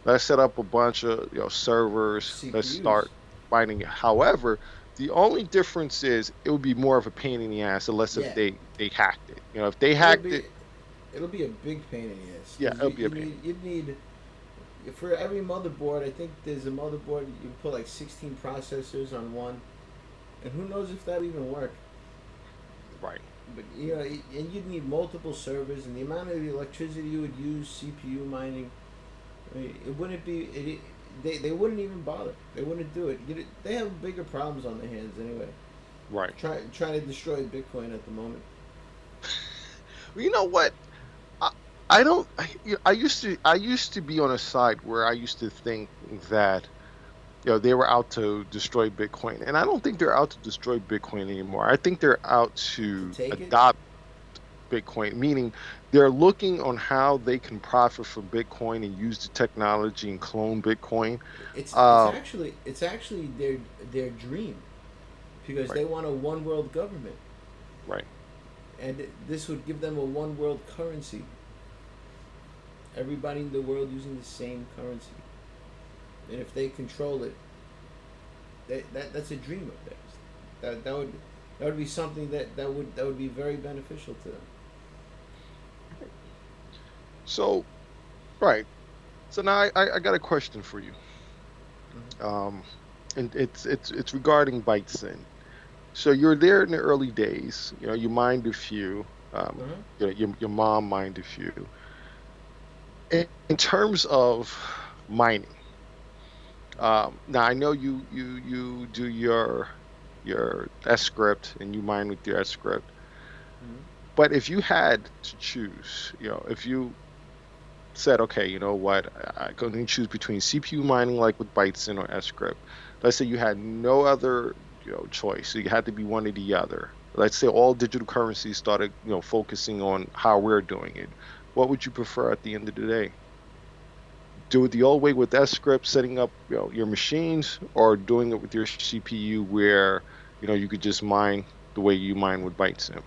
let's set up a bunch of servers. Let's CPUs. start mining it. However, the only difference is it would be more of a pain in the ass unless if Yeah, they hacked it. If they it'll hacked be it, it'll be a big pain in the ass yeah, because it'll be a pain. you'd need for every motherboard. I think there's a motherboard you put like 16 processors on one, and who knows if that even work. Right. But and you'd need multiple servers, and the amount of electricity you would use CPU mining, I mean, it wouldn't be. They wouldn't even bother. They wouldn't do it. They have bigger problems on their hands anyway. Right. Trying to destroy Bitcoin at the moment. Well, you know what? I don't. I used to be on a side where I used to think that they were out to destroy Bitcoin, and I don't think they're out to destroy Bitcoin anymore. I think they're out to take it? adopt Bitcoin, meaning they're looking on how they can profit from Bitcoin and use the technology and clone Bitcoin. It's Uh, actually their dream because right, they want a one world government, right, and this would give them a one world currency. Everybody in the world using the same currency, and if they control it, that's a dream of theirs. That would be something that would be very beneficial to them. so right. So now I got a question for you. Mm-hmm. And it's regarding Bytecent. So you're there in the early days. You mined a few. Uh-huh. Your mom mined a few. In terms of mining, now I know you do your S script and you mine with your S script. Mm-hmm. But if you had to choose, if you said, okay, you know what, I'm going to choose between CPU mining like with Bytecent or S script. Let's say you had no other choice, so you had to be one or the other. Let's say all digital currencies started focusing on how we're doing it. What would you prefer at the end of the day? Do it the old way with S script, setting up your machines, or doing it with your CPU where you could just mine the way you mine with Bytecent.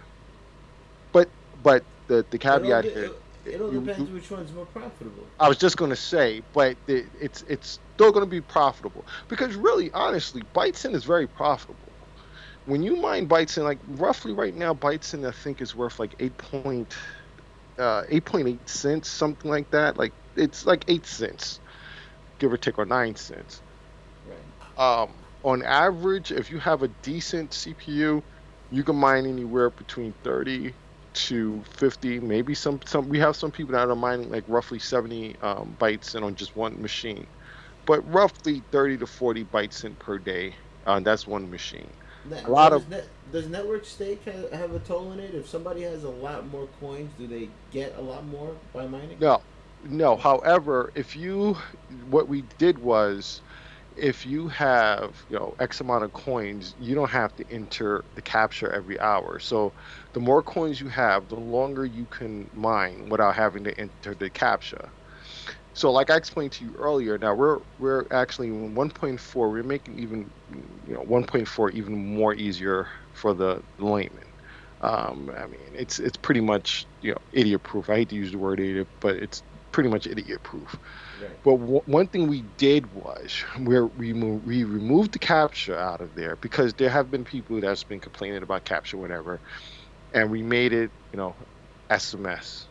But the It all caveat de- here, it all you, depends which one's more profitable. I was just going to say, but it's still going to be profitable because really, honestly, Bytecent is very profitable. When you mine Bytecent, like roughly right now, Bytecent I think is worth like 8.8 cents, something like that. Like it's like 8 cents, give or take, or 9 cents. Right. On average, if you have a decent CPU, you can mine anywhere between 30 to 50, maybe some we have some people that are mining like roughly 70 Bytecent on just one machine, but roughly 30 to 40 Bytecent per day. That's one machine. A Now lot of does network stake have a toll in it? If somebody has a lot more coins, do they get a lot more by mining? no, no. However, what we did was, if you have X amount of coins, you don't have to enter the capture every hour. So the more coins you have, the longer you can mine without having to enter the capture. So like I explained to you earlier, now we're actually in 1.4. We're making even 1.4 even more easier for the layman. I mean, it's pretty much idiot proof. I hate to use the word idiot, but it's pretty much idiot proof. Right. But one thing we did was we removed the capture out of there because there have been people that's been complaining about capture, whatever, and we made it SMS.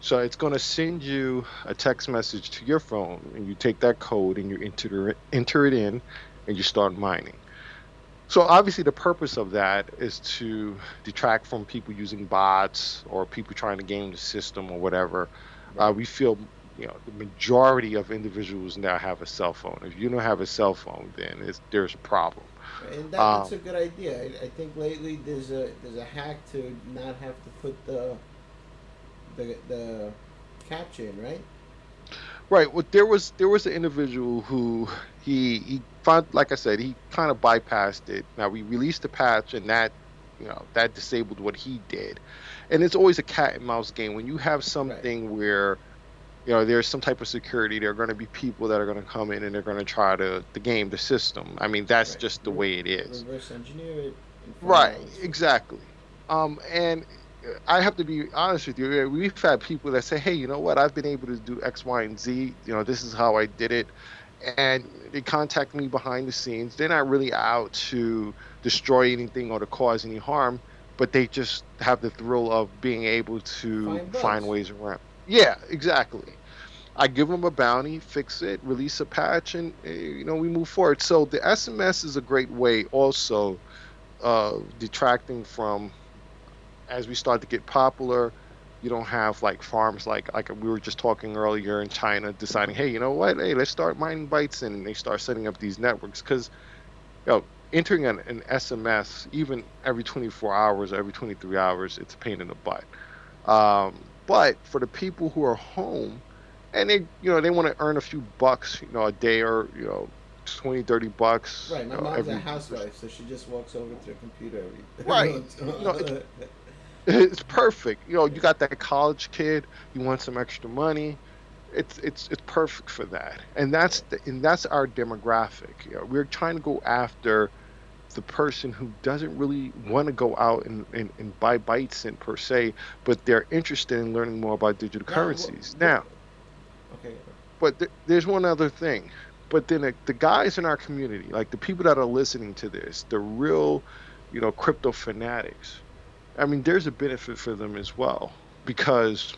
So it's going to send you a text message to your phone, and you take that code and you enter it in, and you start mining. So obviously the purpose of that is to detract from people using bots or people trying to game the system or whatever. Right. We feel the majority of individuals now have a cell phone. If you don't have a cell phone, then there's a problem. And that's a good idea. I think lately there's a hack to not have to put the capture in, right? Right. Well, there was an individual who he found, like I said, he kind of bypassed it. Now we released the patch, and that that disabled what he did. And it's always a cat and mouse game when you have something where there's some type of security. There are going to be people that are going to come in and they're going to try to game the system. I mean, that's just the way it is. Reverse engineer it. Right. Exactly. And I have to be honest with you. We've had people that say, "Hey, you know what? I've been able to do X, Y, and Z. This is how I did it." and they contact me behind the scenes. They're not really out to destroy anything or to cause any harm, but they just have the thrill of being able to Find find bugs. ways around. Yeah, exactly. I give them a bounty, fix it, release a patch, and we move forward. So the SMS is a great way also detracting from, as we start to get popular. You don't have like farms like we were just talking earlier in China deciding, hey, you know what? Hey, let's start mining bytes, and they start setting up these networks because entering an SMS even every 24 hours, every 23 hours, it's a pain in the butt. But for the people who are home and they want to earn a few bucks, a day, or 20, $30, Right. My mom's a every. housewife, so she just walks over to the computer every Right. It's perfect. You got that college kid, you want some extra money. It's perfect for that. And that's our demographic. We're trying to go after the person who doesn't really want to go out and buy Bytecent per se, but they're interested in learning more about digital Now, currencies. Now, okay. but there's one other thing. But then the guys in our community, like the people that are listening to this, the real, crypto fanatics, I mean, there's a benefit for them as well because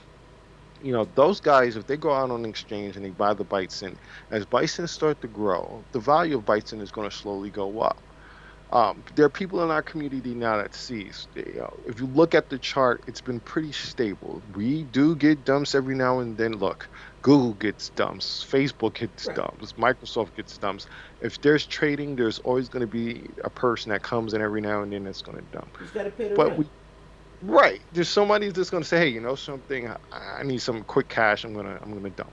those guys, if they go out on an exchange and they buy the Bytecent, as Bytecent start to grow, the value of Bytecent is going to slowly go up. There are people in our community now that sees. If you look at the chart, it's been pretty stable. We do get dumps every now and then. Look, Google gets dumps, Facebook gets Right. dumps, Microsoft gets dumps. If there's trading, there's always going to be a person that comes in every now and then that's going to dump. Who's got to pay the But rent? right, there's somebody that's going to say, hey, something, I need some quick cash. I'm gonna dump.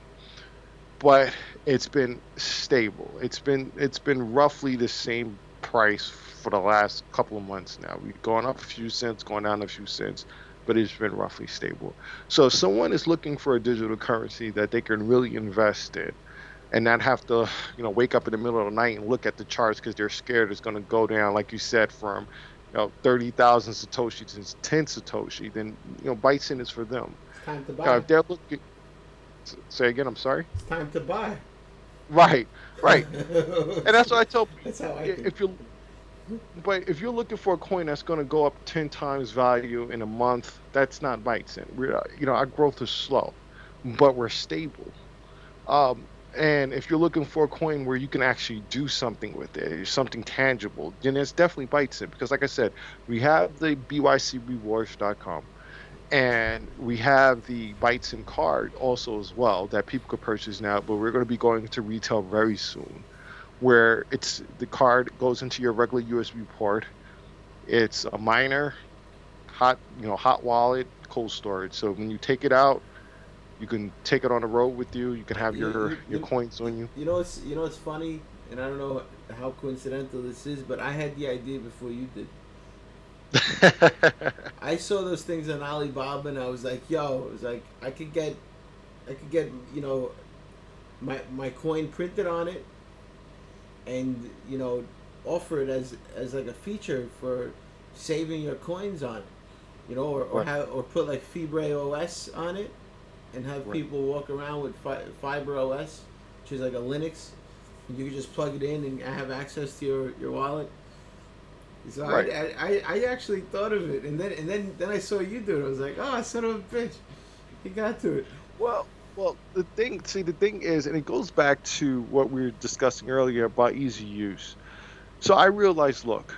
But it's been stable. It's been roughly the same price for the last couple of months now. We've gone up a few cents, gone down a few cents, but it's been roughly stable. So if someone is looking for a digital currency that they can really invest in and not have to, wake up in the middle of the night and look at the charts because they're scared it's going to go down, like you said, from 30,000 Satoshi to 10 Satoshi, then Bytecent is for them. It's time to Now, buy. if they're looking, say again, I'm sorry. It's time to buy. Right, right. And that's what I tell That's how people. I think. If you're looking for a coin that's going to go up 10 times value in a month, that's not Bytecent. Our growth is slow, but we're stable. And if you're looking for a coin where you can actually do something with it, something tangible, then it's definitely Bytecent. Because like I said, we have the bycrewards.com and we have the Bytecent card also as well that people could purchase now, but we're going to be going to retail very soon, where it's the card goes into your regular USB port. It's a miner, hot wallet, cold storage. So when you take it out, you can take it on the road with you. You can have You, your you, your you, coins on you. you know what's funny, and I don't know how coincidental this is, but I had the idea before you did. I saw those things on Alibaba, and I was like, "Yo," it was like I could get my coin printed on it, and offer it as like a feature for saving your coins on it, Right, or put like Fibre OS on it, and have right, people walk around with Fiber OS, which is like a Linux, and you can just plug it in and have access to your wallet. So right. I actually thought of it, and then I saw you do it. I was like, oh, son of a bitch, he got to it. Well, the thing is, and it goes back to what we were discussing earlier about easy use. So I realized, look,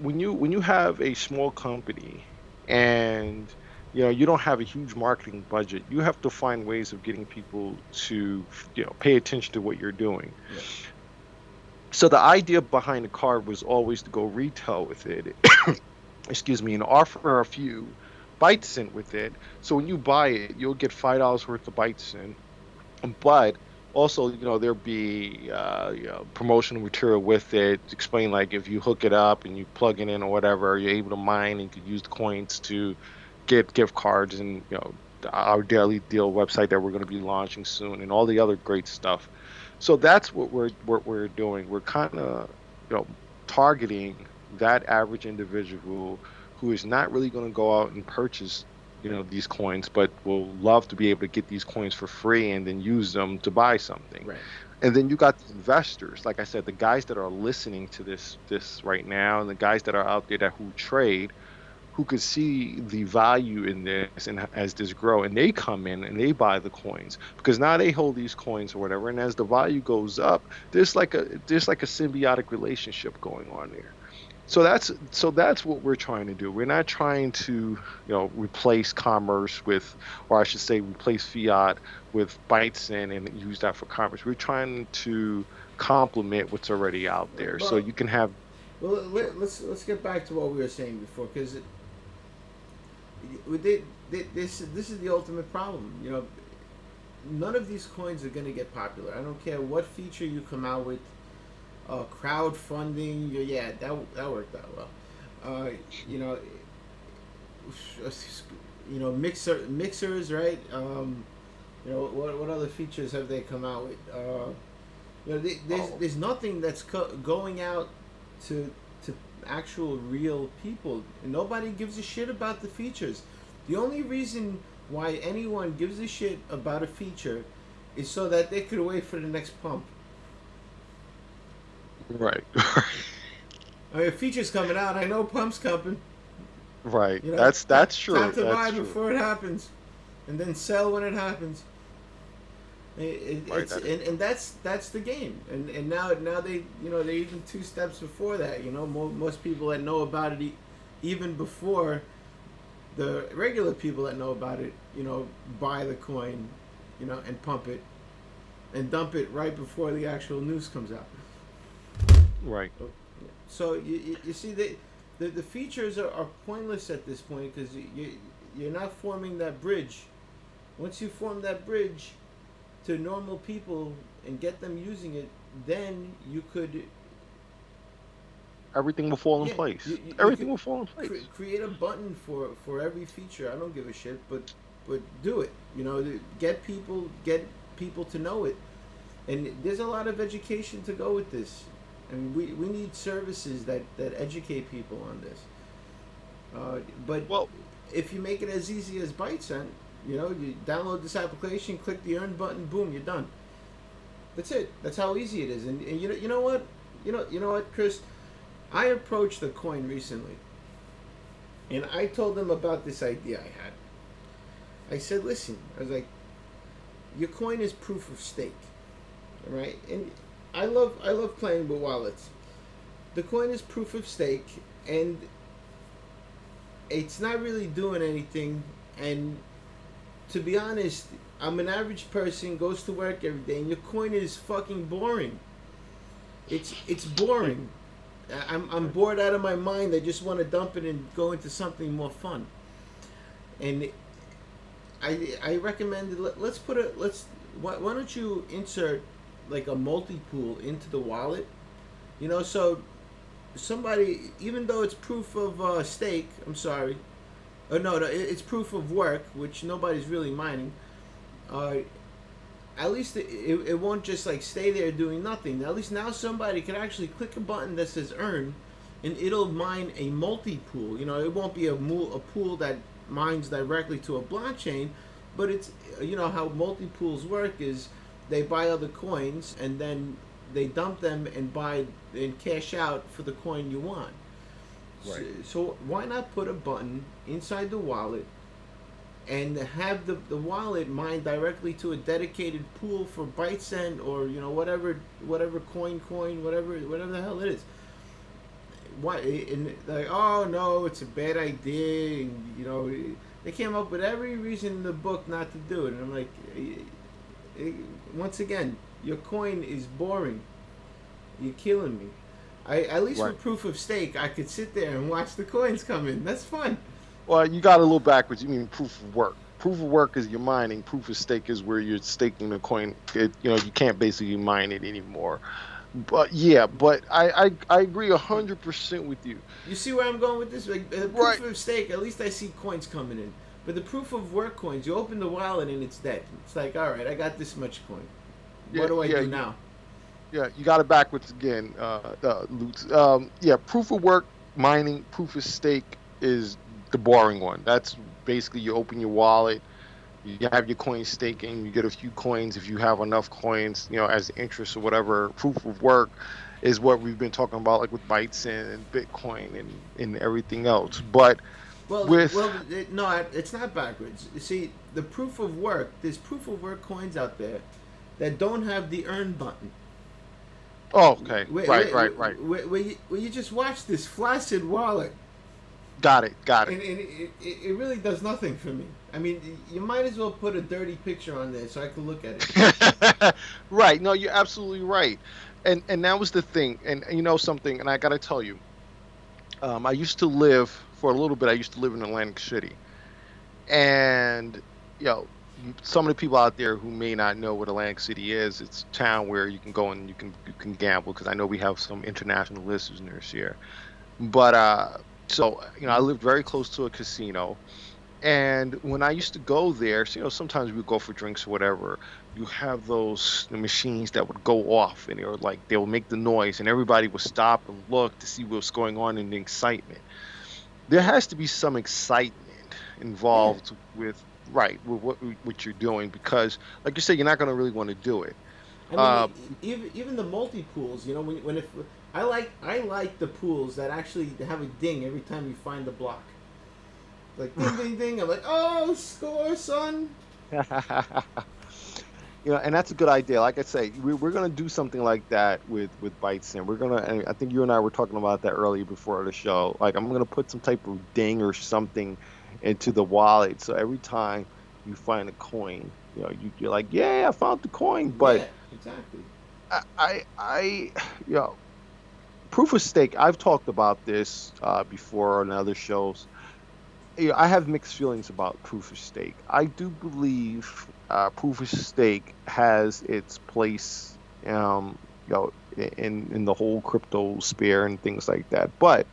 when you have a small company and you don't have a huge marketing budget, you have to find ways of getting people to pay attention to what you're doing. Yeah. So the idea behind the card was always to go retail with it, excuse me, and offer a few Bytecent with it. So when you buy it, you'll get $5 worth of Bytecent, but also there'll be promotional material with it. Explain like if you hook it up and you plug it in or whatever, you're able to mine and you could use the coins to get gift cards and our daily deal website that we're going to be launching soon and all the other great stuff. So that's what we're doing. We're kind of targeting that average individual who is not really going to go out and purchase these coins, but will love to be able to get these coins for free and then use them to buy something. Right. And then you got the investors, like I said, the guys that are listening to this right now, and the guys that are out there that who trade, who could see the value in this and as this grow, and they come in and they buy the coins because now they hold these coins or whatever, and as the value goes up, there's like a symbiotic relationship going on there. So that's what we're trying to do. We're not trying to, replace commerce with, or I should say, replace fiat with Bytecent and use that for commerce. We're trying to complement what's already out there, so Well, you can have. well, Sure. let's get back to what we were saying before, because this is the ultimate problem. None of these coins are going to get popular. I don't care what feature you come out with. Crowdfunding, yeah, that worked out well. You know, mixers, right? What other features have they come out with? There's nothing that's going out to actual real people. Nobody gives a shit about the features. The only reason why anyone gives a shit about a feature is so that they could wait for the next pump. Right. I mean, a feature's coming out. I know pump's coming. Right. You know, That's true. Time to That's buy true. before it happens, and then sell when it happens. Right, And that's the game. And now they they're even two steps before that. Most people that know about it even before the regular people that know about it, buy the coin, and pump it and dump it right before the actual news comes out. Right. So you see the features are pointless at this point because you're not forming that bridge. Once you form that bridge to normal people and get them using it, then you could Everything will fall in yeah, place. you Everything could will fall in place. create a button for every feature. I don't give a shit, but do it. Get people to know it, and there's a lot of education to go with this. I mean, we need services that educate people on this. But Well, if you make it as easy as Bytecent, you download this application, click the earn button, boom, you're done. That's it. That's how easy it is. And you know what? You know what, Chris? I approached the coin recently, and I told them about this idea I had. I said, listen, I was like, your coin is proof of stake, right? And I love playing with wallets. The coin is proof of stake, and it's not really doing anything. And to be honest, I'm an average person, goes to work every day, and your coin is fucking boring. It's boring. I'm bored out of my mind. I just want to dump it and go into something more fun. And I recommend why don't you insert like a multi-pool into the wallet, so somebody, even though it's proof of stake, I'm sorry, no, it's proof of work, which nobody's really mining. At least it won't just like stay there doing nothing. At least now somebody can actually click a button that says earn, and it'll mine a multi-pool. It won't be a pool that mines directly to a blockchain, but it's how multi-pools work is they buy other coins and then they dump them and buy and cash out for the coin you want. Right. So why not put a button inside the wallet and have the wallet mine directly to a dedicated pool for Bytecent or whatever coin whatever the hell it is. Why? And like, oh no, it's a bad idea. And, they came up with every reason in the book not to do it. And I'm like, once again, your coin is boring. You're killing me. At least right. with proof of stake, I could sit there and watch the coins come in. That's fun. Well, you got a little backwards. You mean proof of work. Proof of work is your mining. Proof of stake is where you're staking the coin. You can't basically mine it anymore. But yeah, I agree 100% with you. You see where I'm going with this? Like proof Right. of stake, at least I see coins coming in. But the proof of work coins, you open the wallet and it's dead. It's like, all right, I got this much coin. What do I do now? Yeah, you got it backwards again, LooTz. Yeah, proof of work, mining, proof of stake is the boring one. That's basically you open your wallet, You have your coin staking, you get a few coins if you have enough coins, as interest or whatever. Proof of work is what we've been talking about, like with Bytecent and Bitcoin and everything else. But with No, it's not backwards. You see, the proof of work. There's proof of work coins out there that don't have the earn button. oh, okay, right. Where you just watch this flaccid wallet, Got it. and it really does nothing for me. I mean, you might as well put a dirty picture on there so I can look at it. Right. No, you're absolutely right. And that was the thing. And you know something, and I gotta tell you, I used to live for a little bit. I used to live in Atlantic City, and you know, some of the people out there who may not know what Atlantic City is, it's a town where you can go and you can gamble. Because I know we have some international listeners here. But so I lived very close to a casino. And when I used to go there, so, sometimes we would go for drinks or whatever. You have those machines that would go off, and they would make the noise, and everybody would stop and look to see what's going on in the excitement. There has to be some excitement Yeah. involved with what you're doing, because, like you said, you're not going to really want to do it. I Uh, mean, even the multi pools. When if I like the pools that actually have a ding every time you find the block. Like ding ding ding. I'm like, oh, score, son. and that's a good idea. Like I say, we're gonna do something like that with Bytes, and and I think you and I were talking about that earlier before the show. Like I'm gonna put some type of ding or something into the wallet, so every time you find a coin, you're like, yeah, I found the coin. But Yeah, exactly. I you know, proof of stake. I've talked about this before on other shows. I have mixed feelings about proof of stake. I do believe proof of stake has its place, in the whole crypto sphere and things like that. But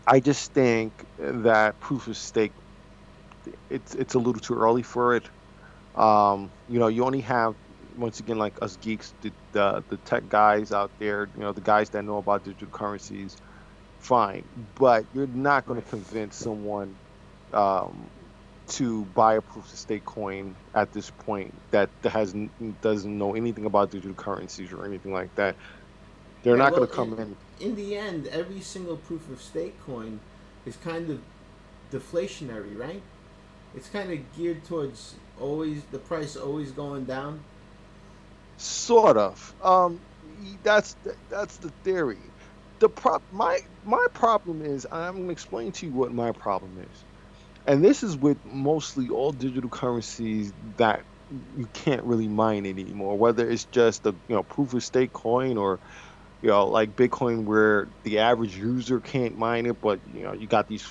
I just think that proof of stake, it's a little too early for it. You only have, once again, like us geeks, the tech guys out there, the guys that know about digital currencies, fine, but you're not going to convince someone um, to buy a proof of stake coin at this point that doesn't know anything about digital currencies or anything like that. They're Right. not going Well, to come in. in the end, every single proof of stake coin is kind of deflationary, right? It's kind of geared towards always the price always going down. Sort of. That's the theory. My problem is, I'm going to explain to you what my problem is. And this is with mostly all digital currencies that you can't really mine anymore, whether it's just a proof of stake coin, or like Bitcoin, where the average user can't mine it, but you got these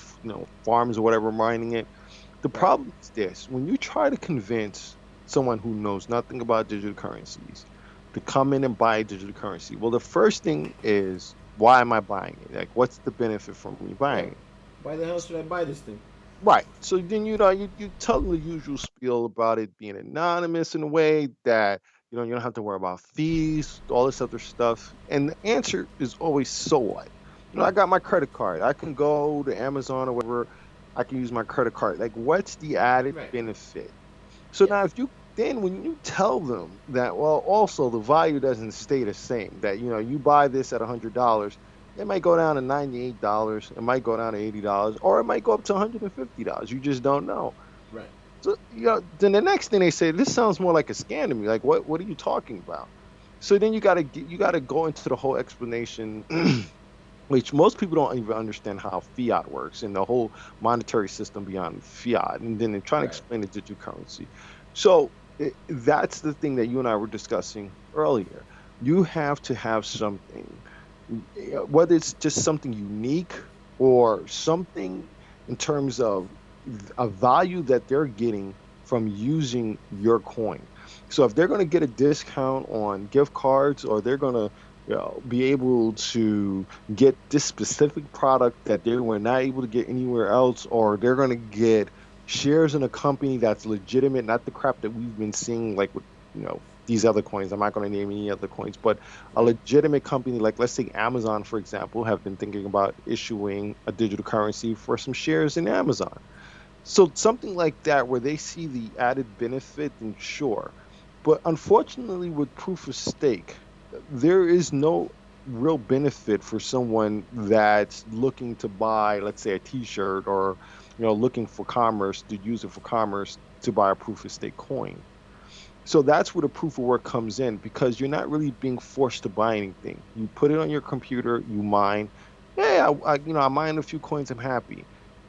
farms or whatever mining it. The Right. problem is this: when you try to convince someone who knows nothing about digital currencies to come in and buy a digital currency, well, the first thing is, why am I buying it? Like, what's the benefit from me buying Right. it? Why the hell should I buy this thing? Right. So then you tell them the usual spiel about it being anonymous in a way that you don't have to worry about fees, all this other stuff. And the answer is always, so what? I got my credit card. I can go to Amazon or whatever. I can use my credit card. Like, what's the added Right. benefit? So Yeah. now, when you tell them that, well, also the value doesn't stay the same, that you buy this at $100, it might go down to $98, it might go down to $80, or it might go up to $150. You just don't know. Right. So then the next thing they say, this sounds more like a scam to me. Like, what are you talking about? So then you gotta go into the whole explanation, which most people don't even understand how fiat works and the whole monetary system beyond fiat, and then they're trying to Right. explain the digital currency. So that's the thing that you and I were discussing earlier. You have to have something, whether it's just something unique or something in terms of a value that they're getting from using your coin. So if they're going to get a discount on gift cards, or they're going to be able to get this specific product that they were not able to get anywhere else, or they're going to get shares in a company that's legitimate, not the crap that we've been seeing, like with these other coins. I'm not going to name any other coins, but a Right. legitimate company, like, let's say Amazon, for example, have been thinking about issuing a digital currency for some shares in Amazon. So something like that where they see the added benefit, then sure. But unfortunately, with proof of stake, there is no real benefit for someone that's looking to buy, let's say, a T-shirt, or looking for commerce to use it for commerce to buy a proof of stake coin. So that's where the proof of work comes in, because you're not really being forced to buy anything. You put it on your computer, you mine. Yeah, I mine a few coins, I'm happy.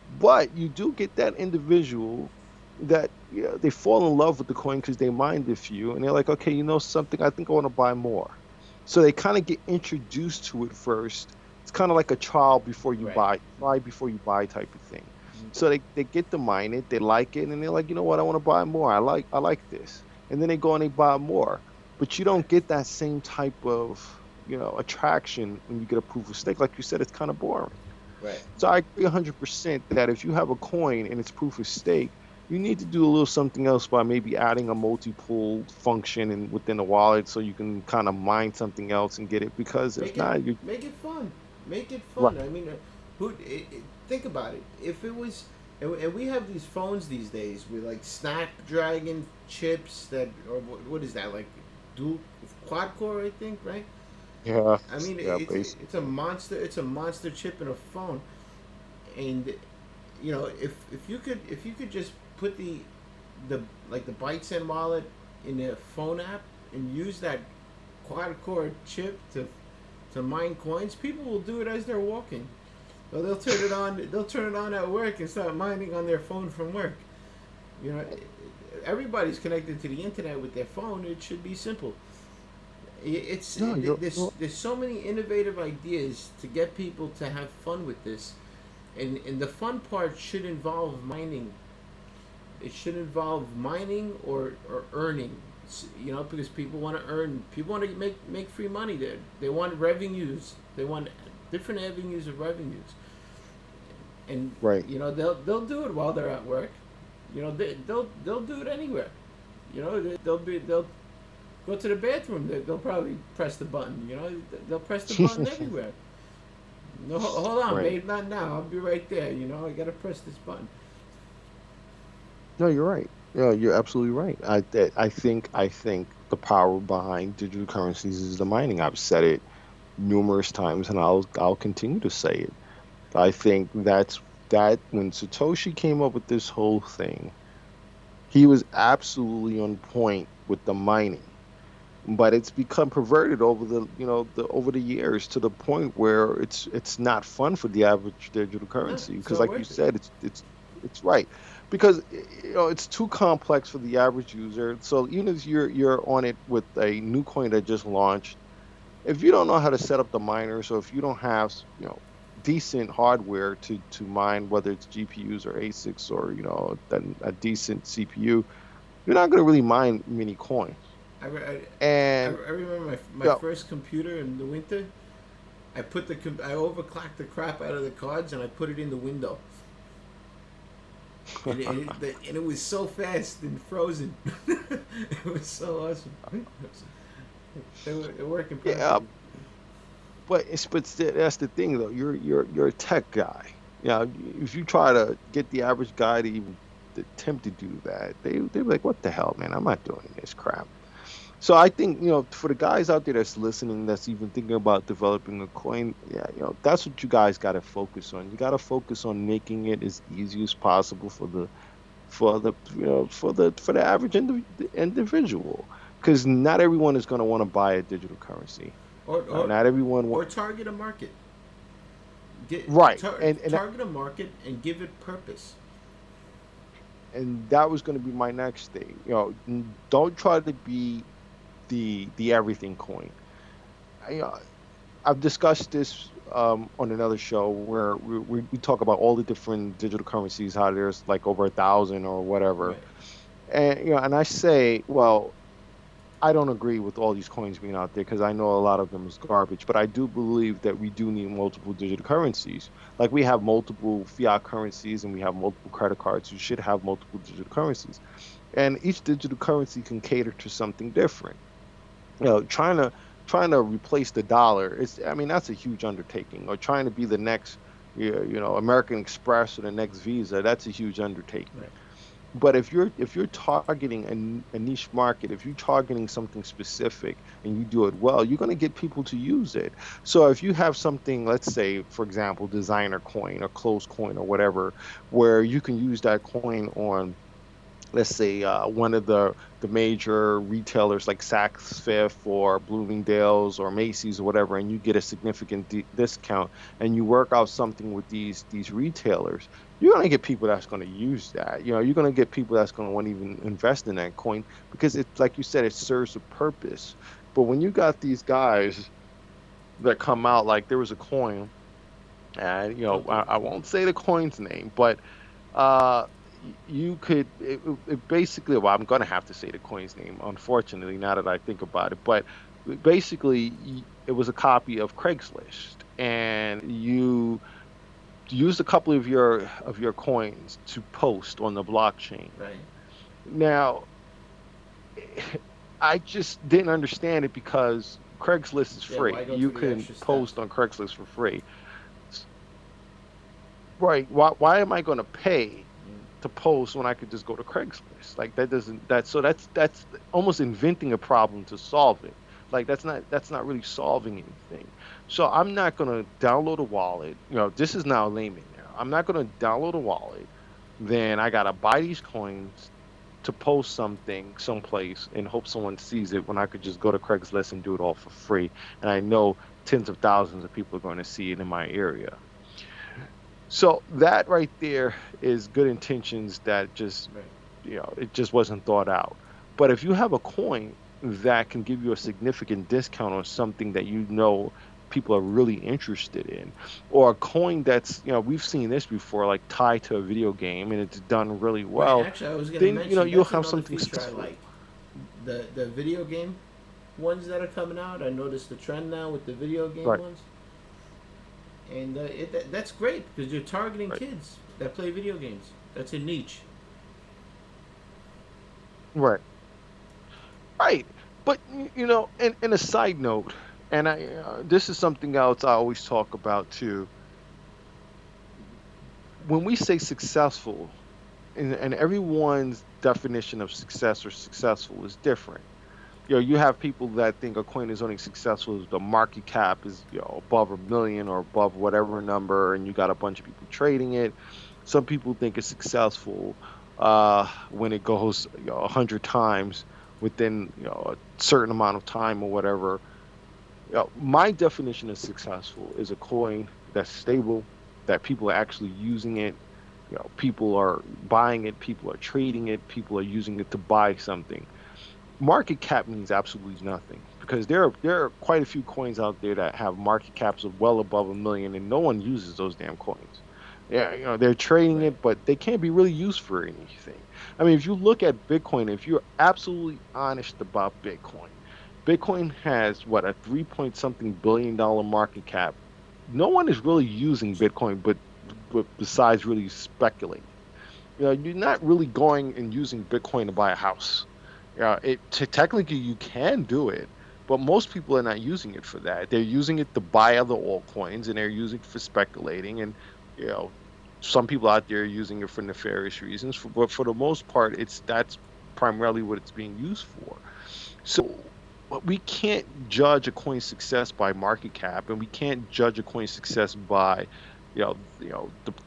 But you do get that individual that they fall in love with the coin because they mined a few, and they're like, okay, something, I think I want to buy more. So they kind of get introduced to it first. It's kind of like a trial before you Right. buy, try before you buy type of thing. Mhm. So they get to mine it, they like it, and they're like, you know what, I want to buy more. I like this, and then they go and they buy more. But you Right. don't get that same type of attraction when you get a proof of stake. Like you said, it's kind of boring. Right. So I agree 100% that if you have a coin and it's proof of stake, you need to do a little something else by maybe adding a multi-pool function within the wallet, so you can kind of mine something else and get it. Because if Make it not, you make it fun. Make it right. fun. I mean, think about it. If it was, and we have these phones these days with like Snapdragon chips that, or what is that, like dual quad core, I think, right? Yeah, I mean, yeah, it's a monster. It's a monster chip in a phone, and if you could just put the like the Bytecent wallet in the phone app and use that quad core chip to mine coins, people will do it as they're walking. Or they'll turn it on. They'll turn it on at work and start mining on their phone from work. You know, everybody's connected to the internet with their phone. It should be simple. It's no, there's so many innovative ideas to get people to have fun with this, and the fun part should involve mining. It should involve mining or earning. Because people want to earn. People want to make free money. They want revenues. They want different avenues of revenues, and right. they'll do it while they're at work. They'll do it anywhere. They'll go to the bathroom. They'll probably press the button. They'll press the button everywhere. No, hold on, Right. babe, not now. I'll be right there. I gotta press this button. No, you're right. Yeah, you're absolutely right. I think the power behind digital currencies is the mining. I've said it numerous times, and I'll continue to say it. I think that when Satoshi came up with this whole thing, he was absolutely on point with the mining. But it's become perverted over the years, to the point where it's not fun for the average digital No, currency, it's because, not like you worth it. said, it's right, because it's too complex for the average user. So even if you're on it with a new coin that just launched, if you don't know how to set up the miners, or if you don't have decent hardware to mine, whether it's GPUs or ASICs, or a decent CPU, you're not going to really mine many coins. I, re- And I remember my yeah, first computer in the winter. I overclocked the crap out of the cards and I put it in the window. And it was so fast and frozen. It was so awesome. They're working yeah, perfectly. that's the thing though. You're a tech guy. If you try to get the average guy to even attempt to do that, they're like, "What the hell, man? I'm not doing this crap." So I think, for the guys out there that's listening, that's even thinking about developing a coin, yeah, that's what you guys got to focus on. You got to focus on making it as easy as possible for the average individual, because not everyone is going to want to buy a digital currency. Or or Not everyone or want, target a market. right, and Target a market and give it purpose. and that was going to be my next thing. Don't try to be the everything coin. I, uh, I've discussed this on another show, where we talk about all the different digital currencies, how there's like over 1,000 or whatever, Right. and I say, well, I don't agree with all these coins being out there, because I know a lot of them is garbage. But I do believe that we do need multiple digital currencies. Like we have multiple fiat currencies and we have multiple credit cards. You should have multiple digital currencies, and each digital currency can cater to something different. Trying to replace the dollar, I mean, that's a huge undertaking. Or trying to be the next American Express or the next Visa, that's a huge undertaking. Right. But if you're targeting a niche market, if you're targeting something specific and you do it well, you're going to get people to use it. So if you have something, let's say, for example, designer coin or closed coin or whatever, where you can use that coin on, let's say, one of the major retailers like Saks Fifth or Bloomingdale's or Macy's or whatever, and you get a significant discount, and you work out something with these retailers, you're going to get people that's going to use that. You're going to get people that's going to want to even invest in that coin because it's like you said, it serves a purpose. But when you got these guys that come out, like there was a coin, and I won't say the coin's name, but uh you could it basically, well, I'm going to have to say the coin's name, unfortunately, now that I think about it, but basically it was a copy of Craigslist, and you used a couple of your coins to post on the blockchain. Right. Now, I just didn't understand it because Craigslist is Yeah. free. Why go You through the can extra post steps? on Craigslist for free. Right. Why am I going to pay to post when I could just go to Craigslist? Like that doesn't that so that's almost inventing a problem to solve it. Like that's not really solving anything. So I'm not gonna download a wallet. This is now layman now. I'm not gonna download a wallet. Then I gotta buy these coins to post something someplace and hope someone sees it when I could just go to Craigslist and do it all for free. And I know tens of thousands of people are going to see it in my area. So that right there is good intentions that just, Right. it just wasn't thought out. But if you have a coin that can give you a significant discount on something that people are really interested in, or a coin that's, we've seen this before, like tied to a video game and it's done really Right. well, Actually, I was gonna then, mention you'll that's have another something feature I successful. like. The video game ones that are coming out. I noticed the trend now with the video game Right, ones, and that's great because you're targeting right, kids that play video games. That's a niche. right, right. But, and a side note, and this is something else I always talk about too. When we say successful, and everyone's definition of success or successful is different. You have people that think a coin is only successful if the market cap is, above a million or above whatever number, and you got a bunch of people trading it. Some people think it's successful when it goes, 100 times within, a certain amount of time or whatever. My definition of successful is a coin that's stable, that people are actually using it. People are buying it, people are trading it, people are using it to buy something. Market cap means absolutely nothing because there are quite a few coins out there that have market caps of well above a million, and no one uses those damn coins. Yeah, they're trading Right. it, but they can't be really used for anything. I mean, if you look at Bitcoin, if you're absolutely honest about Bitcoin, Bitcoin has what, a 3 point something billion-dollar market cap. No one is really using Bitcoin, but besides really speculating. You're not really going and using Bitcoin to buy a house. Technically you can do it, but most people are not using it for that. They're using it to buy other altcoins, and they're using it for speculating. And you know, some people out there are using it for nefarious reasons. But for the most part, that's primarily what it's being used for. So but we can't judge a coin's success by market cap, and we can't judge a coin's success by the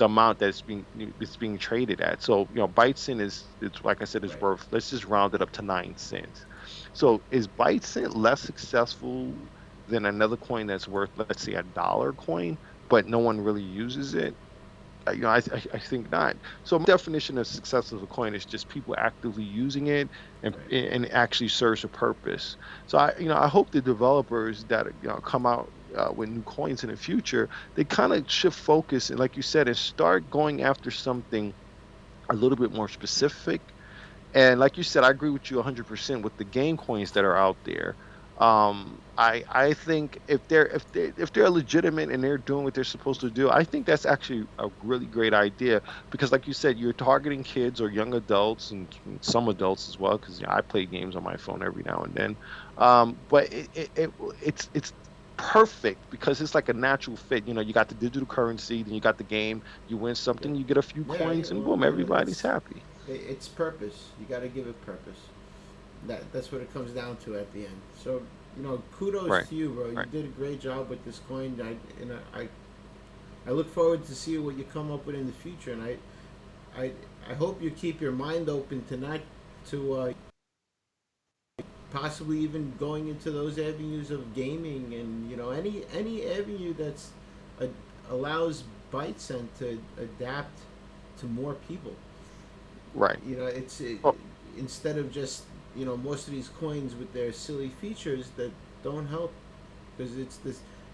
amount that it's being traded at. So Bytecent it's like I said, is Right. worth, let's just round it up to 9 cents. So is Bytecent less successful than another coin that's worth, let's say, $1 coin, but no one really uses it? I think not. So my definition of success of a coin is just people actively using it, and Right. and it actually serves a purpose. So I hope the developers that come out with new coins in the future, they kind of shift focus, and like you said, and start going after something a little bit more specific. And like you said, I agree with you 100% with the game coins that are out there. I think if they're legitimate and they're doing what they're supposed to do, I think that's actually a really great idea, because like you said, you're targeting kids or young adults, and some adults as well, because I play games on my phone every now and then. But it's perfect because it's like a natural fit. You got the digital currency, then you got the game. You win Yeah, something, you get a few yeah. coins, and Well, boom, everybody's happy. it's purpose. You got to give it purpose. That's what it comes down to at the end. So kudos Right, to you, bro. You right. did a great job with this coin. I look forward to see what you come up with in the future, and I I hope you keep your mind open to not to possibly even going into those avenues of gaming and any avenue that's uh, allows Bytecent to adapt to more people. Right. It's Oh, instead of just most of these coins with their silly features that don't help because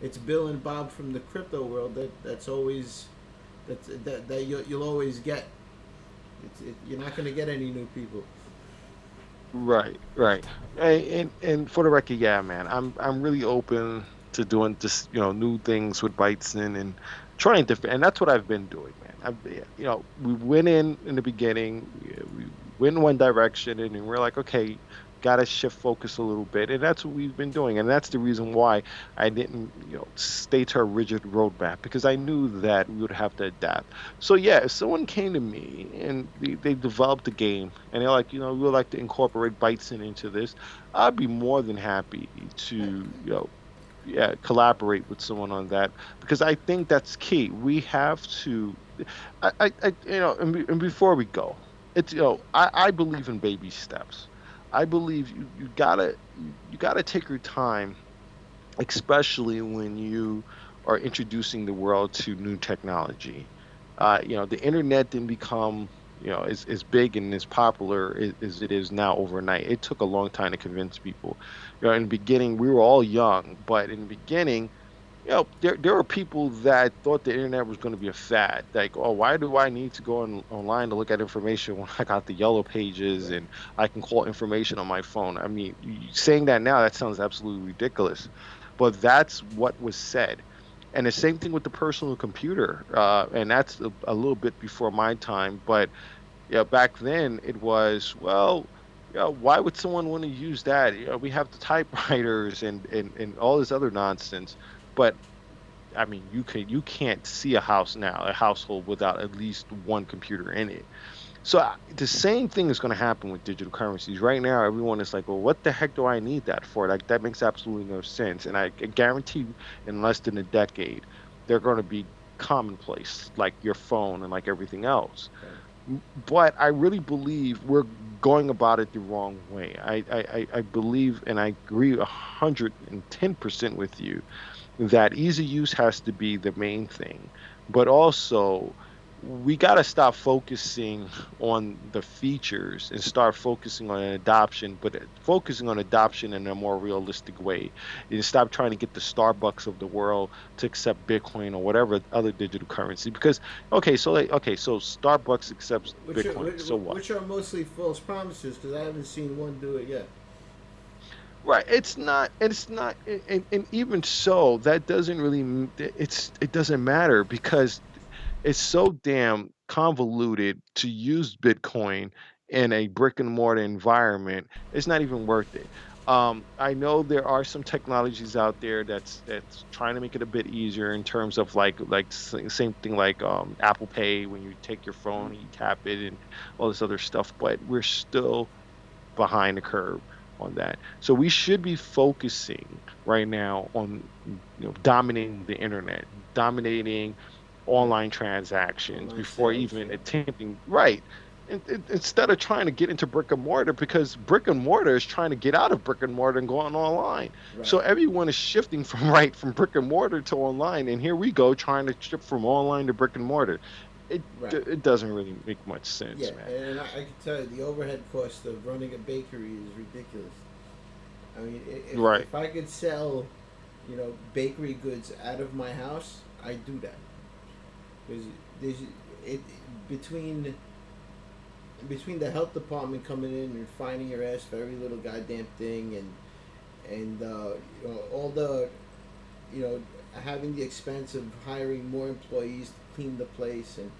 it's Bill and Bob from the crypto world that's always that you'll always get. You're not going to get any new people. right, right. And for the record, yeah, man, I'm really open to doing just new things with Byteson and trying different, and that's what I've been doing, man. Yeah, we went in the beginning, we went in one direction, and then we're like, okay, gotta shift focus a little bit, and that's what we've been doing, and that's the reason why I didn't stay to a rigid roadmap because I knew that we would have to adapt. So yeah, if someone came to me and they developed a game and they're like, we would like to incorporate Byteson into this, I'd be more than happy to, yeah, collaborate with someone on that because I think that's key. We have to, and before we go, it's I believe in baby steps. I believe you gotta take your time, especially when you are introducing the world to new technology. The internet didn't become, as big and as popular as it is now overnight. It took a long time to convince people. In the beginning, we were all young, but in the beginning, there were people that thought the internet was going to be a fad. Like, oh, why do I need to go online to look at information when I got the yellow pages Right. and I can call information on my phone? I mean, saying that now, that sounds absolutely ridiculous, but that's what was said. And the same thing with the personal computer, and that's a little bit before my time. But yeah, back then it was, well, why would someone want to use that? We have the typewriters and all this other nonsense. But I mean, you can't see a household without at least one computer in it. So the same thing is going to happen with digital currencies. Right now, everyone is like, well, what the heck do I need that for? Like, that makes absolutely no sense. And I guarantee in less than a decade, they're going to be commonplace, like your phone and like everything else. Right. But I really believe we're going about it the wrong way. I believe and I agree 110% with you that easy use has to be the main thing, but also we got to stop focusing on the features and start focusing on adoption, but focusing on adoption in a more realistic way. And stop trying to get the Starbucks of the world to accept Bitcoin or whatever other digital currency. Because so Starbucks accepts Which are, Bitcoin. So what? which are mostly false promises because I haven't seen one do it yet. Right. It's not, and even so, that doesn't really, it doesn't matter because it's so damn convoluted to use Bitcoin in a brick and mortar environment. It's not even worth it. I know there are some technologies out there that's trying to make it a bit easier in terms of same thing like Apple Pay when you take your phone and you tap it and all this other stuff, but we're still behind the curve on that. So we should be focusing right now on dominating the internet, dominating Right. online transactions Online before sales. even Yeah. attempting right. Instead of trying to get into brick and mortar because brick and mortar is trying to get out of brick and mortar and going online. Right. So everyone is shifting from brick and mortar to online, and here we go trying to shift from online to brick and mortar. It Right. it doesn't really make much Yeah, sense, man. and I can tell you the overhead cost of running a bakery is ridiculous. I mean, Right. if I could sell, bakery goods out of my house, I'd do that. Because there's it between the health department coming in and finding your ass for every little goddamn thing, and all the you know having the expense of hiring more employees to clean the place, and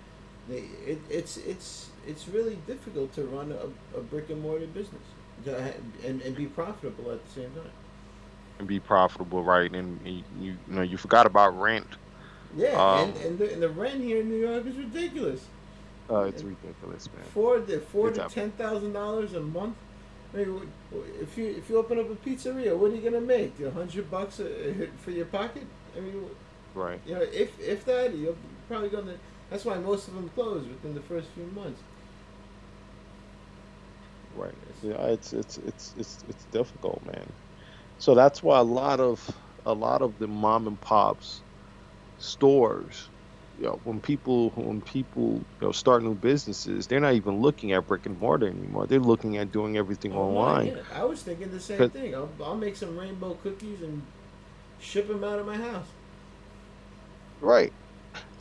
it's really difficult to run a brick and mortar business and be profitable at the same time. and be profitable, right? And you know you forgot about rent. Yeah, Um, and the rent here in New York is ridiculous. it's ridiculous, man. Four It's to up. $10,000 a month. I mean, if you open up a pizzeria, what are you gonna make? $100 for your pocket? I mean, Right, if that, you're probably gonna. That's why most of them close within the first few months. right. It's, Yeah, it's difficult, man. So that's why a lot of the mom and pops stores, when people start new businesses, they're not even looking at brick and mortar anymore. They're looking at doing everything oh my, online. yeah. I was thinking the same 'Cause- thing. I'll make some rainbow cookies and ship them out of my house. right.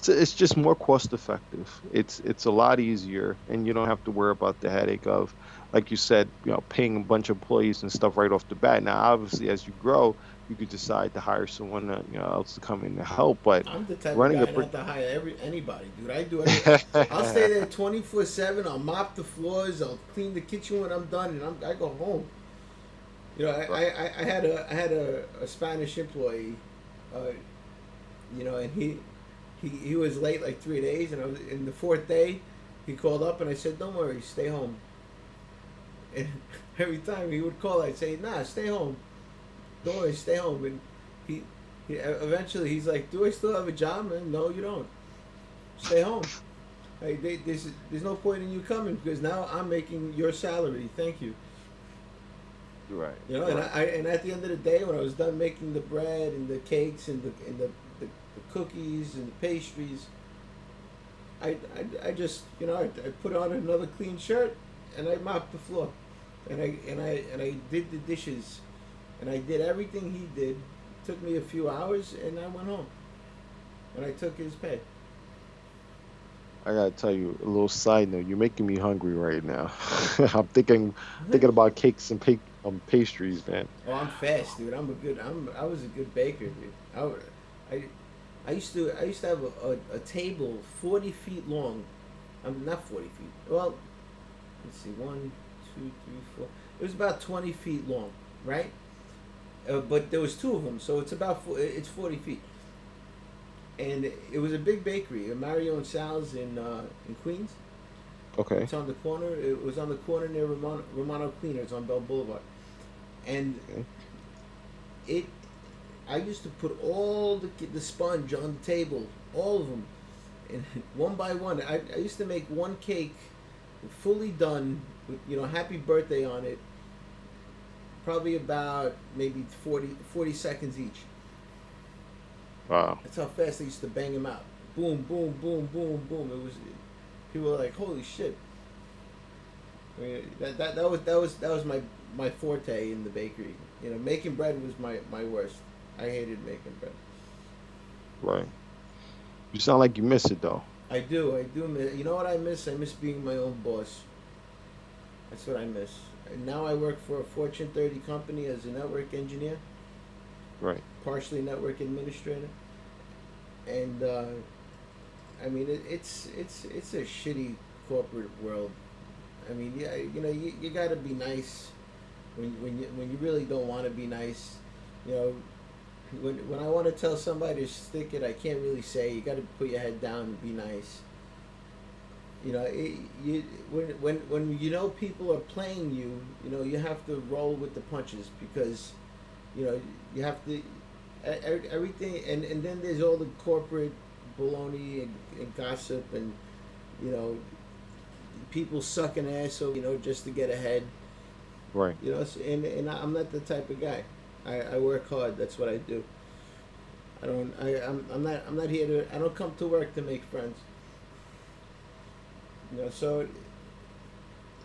It's just more cost effective. It's a lot easier, and you don't have to worry about the headache of, like you said, paying a bunch of employees and stuff right off the bat. Now, obviously, as you grow, you could decide to hire someone else to come in to help. But I'm the type of running a guy brick, not to hire anybody, dude. I do every. I'll stay there 24/7. I'll mop the floors. I'll clean the kitchen when I'm done, and I go home. I had a Spanish employee, uh, and he was late like 3 days, and I was in the fourth day. He called up, and I said, "Don't worry, stay home." And every time he would call, I'd say, "Nah, stay home. Don't worry, stay home." And he eventually he's like, "Do I still have a job, man?" "No, you don't. Stay home. Hey, there's no point in you coming because now I'm making your salary. Thank you." right, And right, and at the end of the day, when I was done making the bread and the cakes and the cookies and the pastries, I just I put on another clean shirt and I mopped the floor, and I did the dishes, and I did everything he did. It took me a few hours, and I went home, and I took his pay. I gotta tell you a little side note. You're making me hungry right now. I'm thinking about cakes and pastries, man. Oh, I'm fast, dude. I was a good baker, dude. I I used to have a table 40 feet long. I'm not 40 feet. Well, let's see, one, two, three, four. It was about 20 feet long, right? But there was two of them, so it's 40 feet. And it was a big bakery, Mario and Sal's in Queens. Okay. It's on the corner. It was on the corner near Romano Cleaners on Bell Boulevard, and Okay. it. I used to put all the sponge on the table, all of them, and one by one. I used to make one cake, fully done with Happy Birthday on it. Probably about maybe 40 seconds each. Wow. That's how fast I used to bang them out. Boom, boom, boom, boom, boom. It was people were like, "Holy shit!" I mean, that was my forte in the bakery. Making bread was my worst. I hated making bread. Right. You sound like you miss it though. I do miss. You know what I miss? I miss being my own boss. That's what I miss. And now I work for a Fortune 30 company as a network engineer, Right. partially network administrator, and I mean it's a shitty corporate world. I mean, yeah, you got to be nice when you really don't want to be nice. You know, when I want to tell somebody to stick it, I can't really say. You got to put your head down and be nice. When people are playing you, you have to roll with the punches because, you have to everything, and then there's all the corporate baloney and gossip and you know people sucking ass so just to get ahead. Right. And I'm not the type of guy. I work hard. That's what I do. I'm not here to. I don't come to work to make friends. So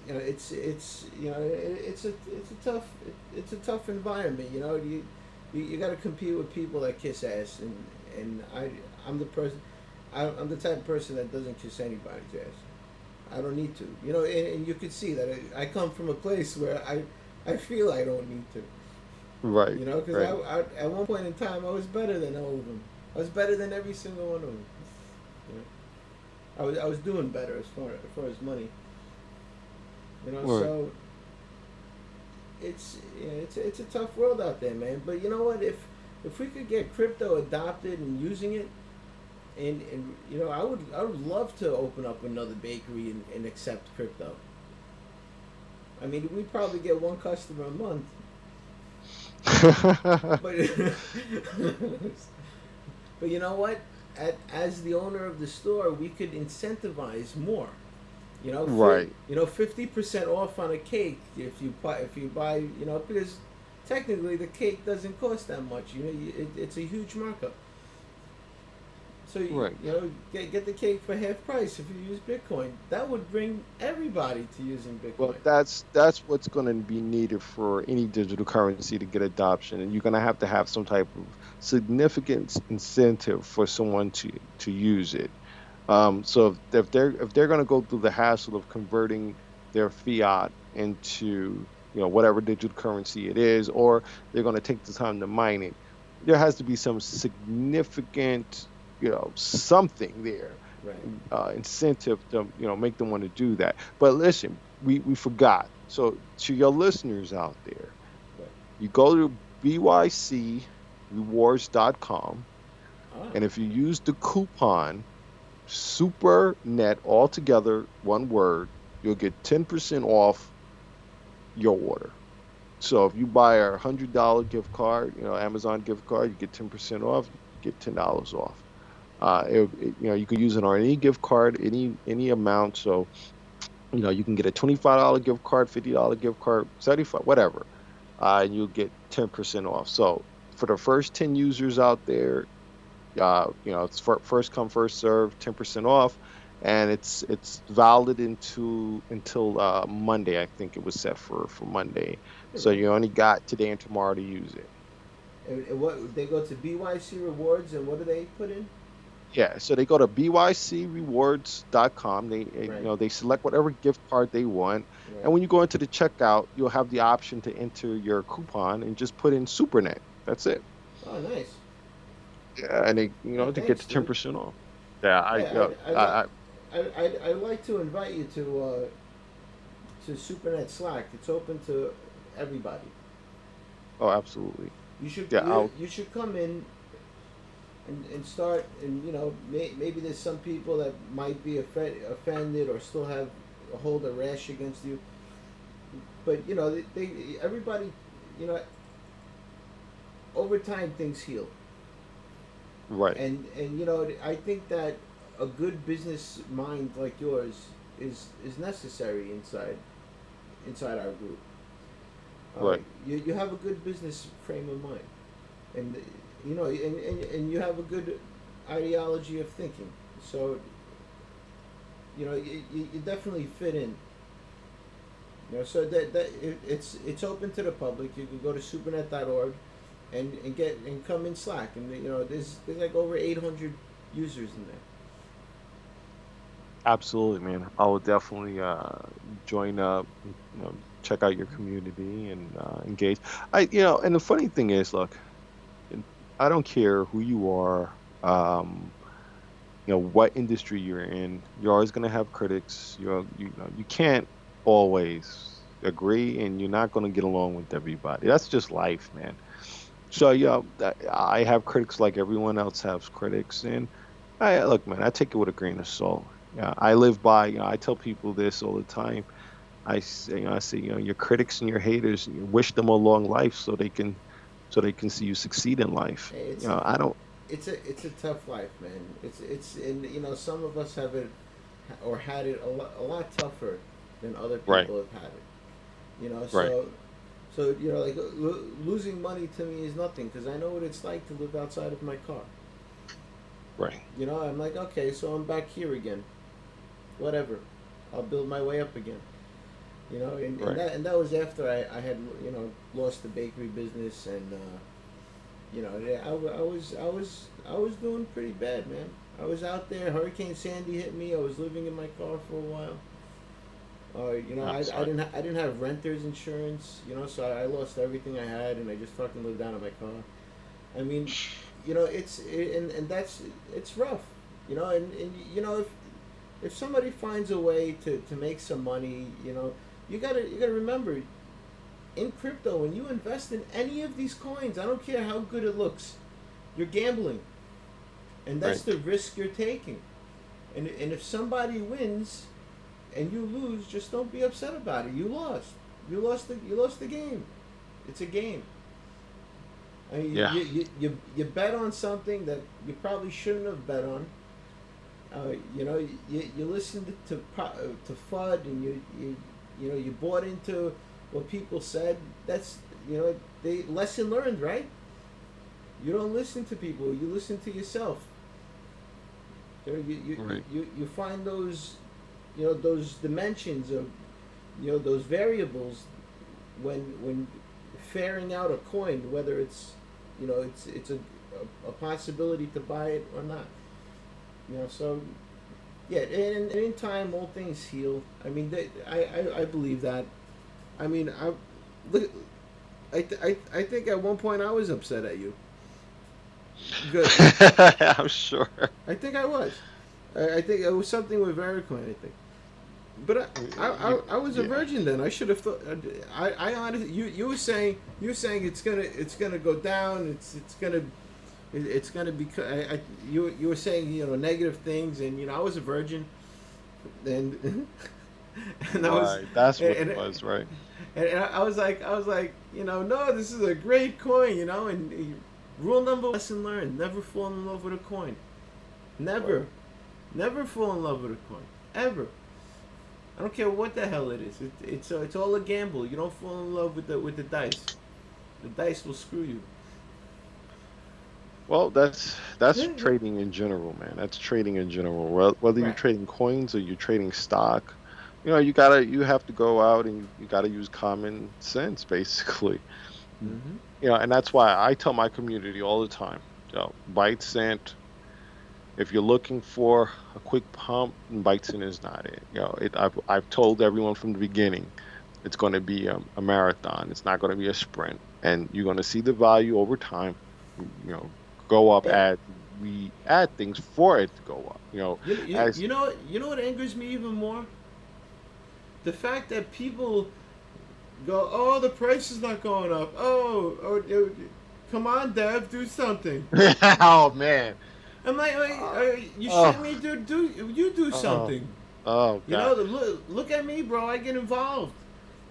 it's a tough environment. You got to compete with people that kiss ass, and I'm the person. I'm the type of person that doesn't kiss anybody's ass. I don't need to. And you could see that I come from a place where I feel I don't need to. Right. Because Right. I at one point in time I was better than all of them. I was better than every single one of them. I was doing better as far as money. Right. So it's a tough world out there, man. But you know what? If we could get crypto adopted and using it, and you know, I would love to open up another bakery and accept crypto. I mean, we'd probably get one customer a month, but but you know what? As the owner of the store, we could incentivize more. You know, Right. 50% off on a cake if you buy, you know, because technically the cake doesn't cost that much. You know, it's a huge markup. So Right. you know, get the cake for half price if you use Bitcoin. That would bring everybody to using Well, Bitcoin. that's what's going to be needed for any digital currency to get adoption, and you're going to have some type of significant incentive for someone to use it. So if they're going to go through the hassle of converting their fiat into, you know, whatever digital currency it is, or they're going to take the time to mine it, there has to be some significant, you know, something there, Right. incentive to, you know, make them want to do that. But listen, we forgot. So to your listeners out there, Right. you go to bycrewards.com, Ah. and if you use the coupon SuperNet, all together, one word, you'll get 10% off your order. So if you buy a $100 gift card, you know, Amazon gift card, you get 10% off, you get $10 off. You know, you can use it on any gift card, any amount. So, you know, you can get a $25 gift card, $50 gift card, 75, whatever, and you'll get 10% off. So for the first 10 users out there, you know, it's first come, first serve, 10% off, and it's valid until Monday. I think it was set for Monday. So you only got today and tomorrow to use it. And what they go to BYC Rewards, and what do they put in? Yeah, so they go to bycrewards.com. They you Right. know, they select whatever gift card they want, Right. and when you go into the checkout, you'll have the option to enter your coupon and just put in SuperNet. That's it. Oh, nice. Yeah, and they, you know, Yeah, to get thanks, the dude. 10% off. Yeah, Yeah, I I'd like to invite you to SuperNet Slack. It's open to everybody. oh, absolutely. You should Yeah, I'll you should come in and start, and you know, maybe there's some people that might be offended or still hold a rash against you, but you know, everybody, you know, over time things heal. right. And you know, I think that a good business mind like yours is necessary inside our group. Right. You have a good business frame of mind, and you know, and you have a good ideology of thinking. So you know, you definitely fit in. You know, so it's open to the public. You can go to supernet.org and come in Slack, and you know, there's like over 800 users in there. Absolutely, man. I will definitely join up, you know, check out your community and engage. You know, and the funny thing is, look, I don't care who you are, you know, what industry you're in. You're always going to have critics. You know, you can't always agree, and you're not going to get along with everybody. That's just life, man. So yeah, I have critics like everyone else has critics, and look, man, I take it with a grain of salt. Yeah, I live by. You know, I tell people this all the time. I say, you know, your critics and your haters, you wish them a long life so they can see you succeed in life. Hey, You know, I don't. it's a tough life, man. And you know, some of us have it or had it a lot tougher than other Right, people have had it. You know, right, so you know, like losing money to me is nothing because I know what it's like to live outside of my car. right, You know, I'm like, okay, so I'm back here again. Whatever, I'll build my way up again. You know, right. and that was after I had, you know, lost the bakery business, and you know, I was doing pretty bad, man. I was out there. Hurricane Sandy hit me. I was living in my car for a while. You know, I'm I sorry. didn't have renter's insurance. You know, so I lost everything I had, and I just fucking lived out of my car. I mean, you know, and that's it's rough. You know, and you know, if somebody finds a way to make some money, you know, you gotta remember, in crypto, when you invest in any of these coins, I don't care how good it looks, you're gambling, and that's Right. the risk you're taking. And if somebody wins and you lose, just don't be upset about it. You lost. You lost the game. It's a game. I mean, Yeah. you bet on something that you probably shouldn't have bet on. You listened to FUD, and you bought into what people said. That's they lesson learned, right? You don't listen to people. You listen to yourself. Right. You find those those dimensions of those variables when faring out a coin, whether it's it's a possibility to buy it or not. So yeah, and in time all things heal. I mean, I believe that. I mean, look, I think at one point I was upset at you. Good. I'm sure. I think I was. I think it was something with Vericoin, I think. But I was a Yeah. virgin then. I should have thought. I honestly, you were saying it's gonna go down. It's gonna be. You were saying negative things, and I was a virgin, and and I was. Right. That's what and, it was, right? and I was like, no, this is a great coin, and rule number lesson learned: never fall in love with a coin. Never, Right. never fall in love with a coin, ever. I don't care what the hell it is. It's all a gamble. You don't fall in love with the dice. The dice will screw you. Well, that's trading in general, man. That's trading in general. Whether you're Right. trading coins or you're trading stock, you have to go out and you gotta use common sense, basically. Mm-hmm. And that's why I tell my community all the time, Bytecent. If you're looking for a quick pump, Bytecent is not it. I've told everyone from the beginning, it's going to be a marathon. It's not going to be a sprint, and you're going to see the value over time. You know, go up Yeah. as we add things for it to go up. As You know what angers me even more? The fact that people go, oh, the price is not going up. Come on, Dev, do something. oh man, I'm like, you Oh. shit me, dude. You do something. oh god, Look at me, bro. I get involved.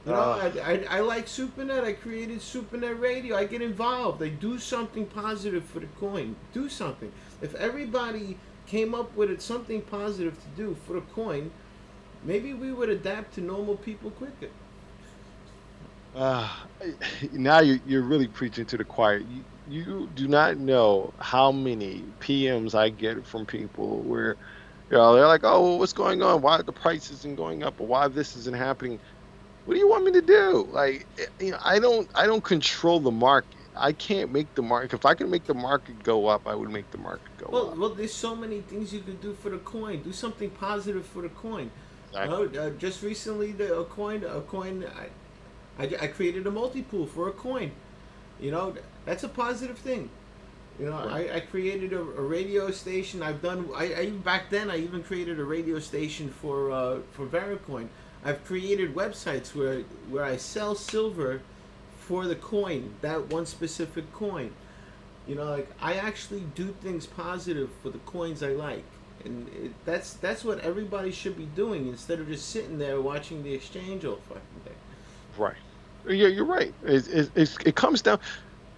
I like SuperNet. I created SuperNet Radio. I get involved. I do something positive for the coin. Do something. If everybody came up with something positive to do for the coin, maybe we would adapt to normal people quicker. Uh, now you're really preaching to the choir. You do not know how many PMs I get from people where they're like, oh, well, what's going on? Why the price isn't going up, or why this isn't happening? What do you want me to do? Like, I don't control the market. I can't make the market. If I can make the market go up, I would make the market go up. Well, there's so many things you can do for the coin. Do something positive for the coin. Exactly. Just recently, a coin. I created a multi-pool for a coin. That's a positive thing. Right. I created a radio station. I back then I even created a radio station for Vericoin. I've created websites where I sell silver for the coin, that one specific coin. I actually do things positive for the coins I like, and that's what everybody should be doing instead of just sitting there watching the exchange all fucking day. Right. Yeah, you're right. It comes down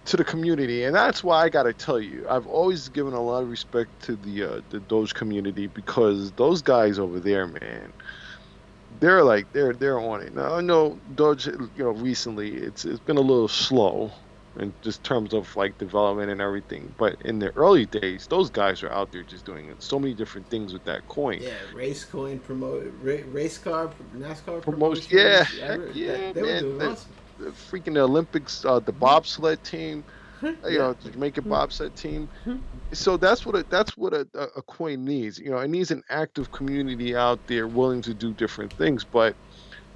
to the community, and that's why I gotta tell you, I've always given a lot of respect to the Doge community, because those guys over there, man, they're on it. Now I know Doge, recently it's been a little slow in just terms of like development and everything, but in the early days, those guys are out there just doing so many different things with that coin. Yeah, race coin race car, NASCAR Promotion, promotions. yeah, I heck re- yeah, they were man. doing The, awesome. the freaking Olympics, the bobsled team, Yeah. the Jamaican bobsled team. So that's what a coin needs. It needs an active community out there willing to do different things. But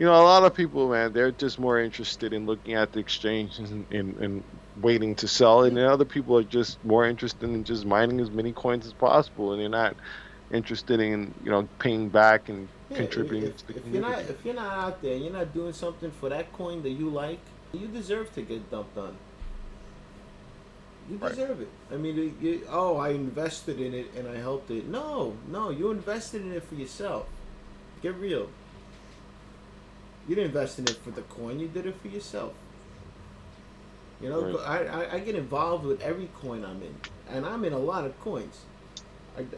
a lot of people, man, they're just more interested in looking at the exchange and waiting to sell, and then other people are just more interested in just mining as many coins as possible, and they're not interested in paying back and Yeah, contributing to the if community. you're not out there, you're not doing something for that coin that you like, You deserve to get dumped on. You Right. deserve it. I mean, oh, I invested in it and I helped it. No, no, you invested in it for yourself. Get real. You didn't invest in it for the coin. You did it for yourself. You know, Right. I get involved with every coin I'm in, and I'm in a lot of coins.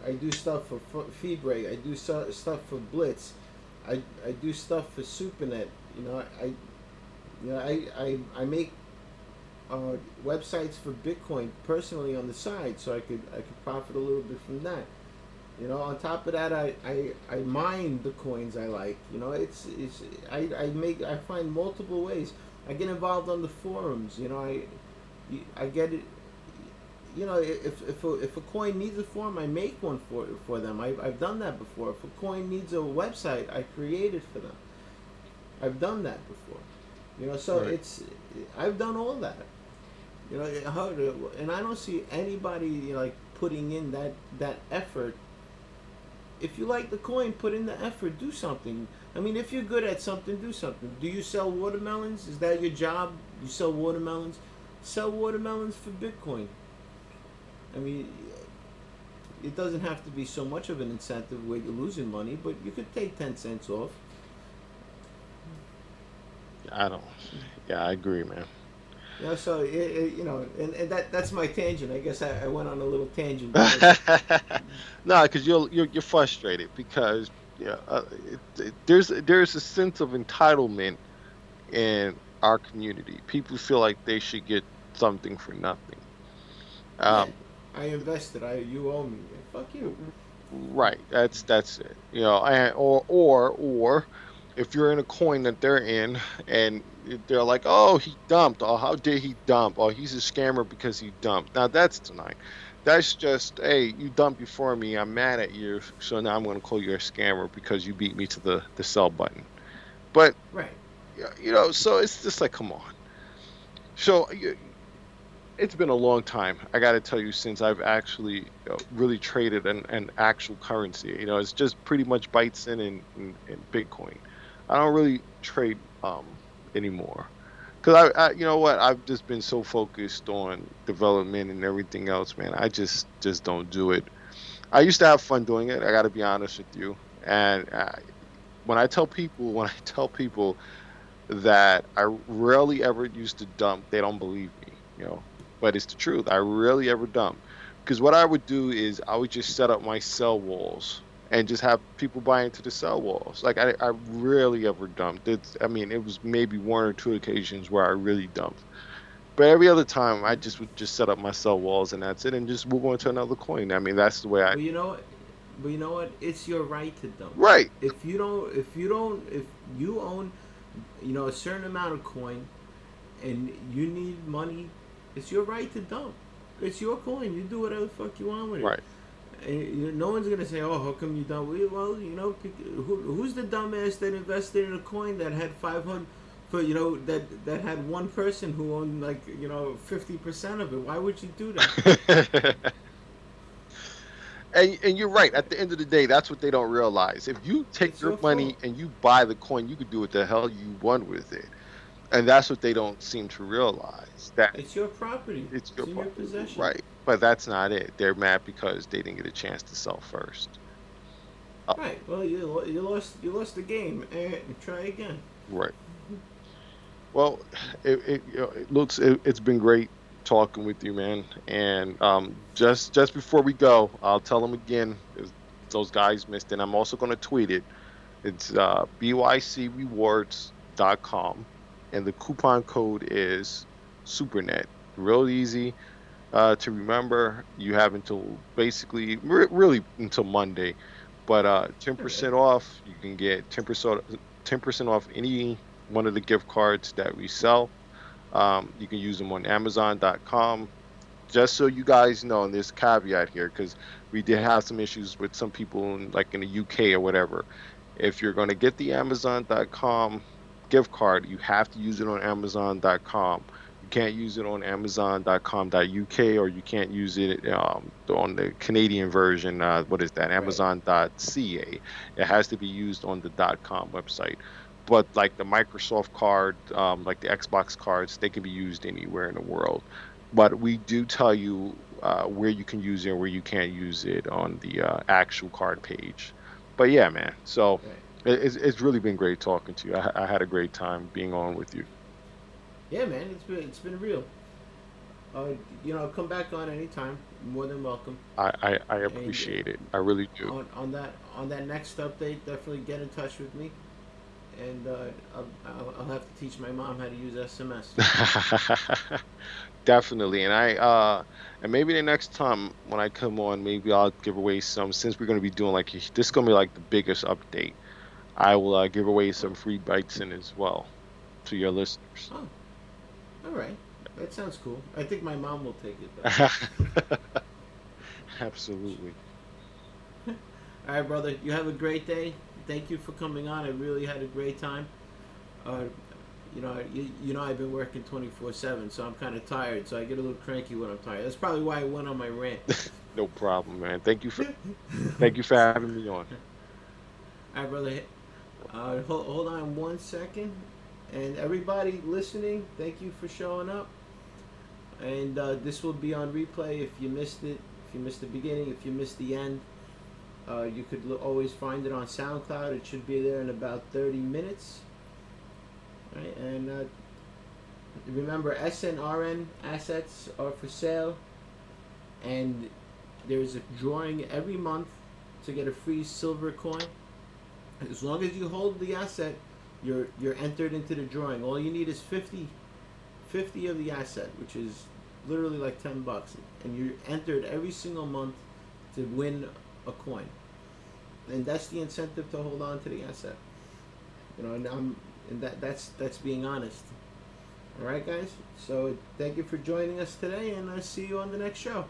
I do stuff for Feedbreak. I do stuff for Blitz. I do stuff for SuperNet. You know, I make websites for Bitcoin personally on the side, so I could profit a little bit from that. You know, on top of that, I mine the coins I like. You know, I find multiple ways. I get involved on the forums. You know, I get it. You know, if a coin needs a forum, I make one for them. I've done that before. If a coin needs a website, I create it for them. I've done that before. You know, so Right. I've done all that. You know, and I don't see anybody, you know, like putting in that effort. If you like the coin, put in the effort. Do something. I mean, if you're good at something, do something. Do you sell watermelons? Is that your job? You sell watermelons? Sell watermelons for Bitcoin. I mean, it doesn't have to be so much of an incentive where you're losing money, but you could take 10 cents off. I don't. Yeah, I agree, man. You know, so you know, and that's my tangent. I guess I went on a little tangent. No, because you're frustrated because yeah, there's a sense of entitlement in our community. People feel like they should get something for nothing. Yeah, Um, I invested. You owe me. Fuck you. right. That's it. You know, and or if you're in a coin that they're in and they're like, oh, he dumped. Oh, how dare he dump? Oh, he's a scammer because he dumped. Now that's tonight. That's just, hey, you dumped before me. I'm mad at you, so now I'm going to call you a scammer because you beat me to the sell button. But Right. you know, so it's just like, come on. So it's been a long time. I got to tell you, since I've actually really traded an actual currency. You know, it's just pretty much Bytecent and Bitcoin. I don't really trade anymore because you know what, I've just been so focused on development and everything else, man. I just don't do it. I used to have fun doing it. I got to be honest with you. And when I tell people that I rarely ever used to dump, they don't believe me, you know. But it's the truth. I rarely ever dump. Because what I would do is I would just set up my sell walls and just have people buy into the sell walls. Like I rarely ever dumped. I mean, it was maybe one or two occasions where I really dumped. But every other time I just would just set up my sell walls and that's it and just move on to another coin. I mean, that's the way I But you know what? But you know what? It's your right to dump. right. If you own, you know, a certain amount of coin, and you need money, it's your right to dump. It's your coin. You do whatever the fuck you want with it. Right. And no one's gonna say, "Oh, how come you dump?" Well, you know, who's the dumbass that invested in a coin that had 500? For, you know, that had one person who owned, like, you know, 50% of it. Why would you do that? And you're right. At the end of the day, that's what they don't realize. If you take It's your your money fault. and you buy the coin, you can do what the hell you want with it. And that's what they don't seem to realize. That It's your property. it's It's your in your property, possession. right? But that's not it. They're mad because they didn't get a chance to sell first. Uh, Right. Well, you lost the game, and try again. right. Well, you know, it's been great talking with you, man. And just before we go, I'll tell them again, 'cause those guys missed it. I'm also going to tweet it. It's bycrewards.com, and the coupon code is SuperNet. Real easy to remember. You have until basically really until Monday, but 10% off. You can get 10% off any one of the gift cards that we sell. You can use them on Amazon.com. Just so you guys know, and there's a caveat here because we did have some issues with some people like in the UK or whatever. If you're going to get the Amazon.com gift card, you have to use it on Amazon.com. You can't use it on Amazon.com.uk, or you can't use it on the Canadian version. What is that? Right. Amazon.ca. It has to be used on the .com website. but like the Microsoft card, like the Xbox cards, they can be used anywhere in the world. But we do tell you where you can use it and where you can't use it on the actual card page. But yeah, man. So Right. it's really been great talking to you. I had a great time being on with you. Yeah, man, it's been real. Uh, come back on anytime. More than welcome. I And appreciate it. I really do. on that next update, definitely get in touch with me, and I'll have to teach my mom how to use SMS. Definitely. And maybe the next time when I come on, maybe I'll give away some, since we're gonna be doing like this is gonna be like the biggest update. I will give away some free bites in as well to your listeners. Oh, all right. That sounds cool. I think my mom will take it though. Absolutely. All right, brother. You have a great day. Thank you for coming on. I really had a great time. Uh, I've been working 24/7, so I'm kind of tired. So I get a little cranky when I'm tired. That's probably why I went on my rant. No problem, man. Thank you for having me on. All right, brother. Hold on 1 second. And everybody listening, thank you for showing up. And this will be on replay if you missed it, if you missed the beginning, if you missed the end. You could always find it on SoundCloud. It should be there in about 30 minutes. Right? And remember, SNRN assets are for sale. And there's a drawing every month to get a free silver coin. As long as you hold the asset, you're entered into the drawing. All you need is 50 of the asset, which is literally like $10, and you're entered every single month to win a coin. And that's the incentive to hold on to the asset. That's being honest. All right, guys. So thank you for joining us today, and I'll see you on the next show.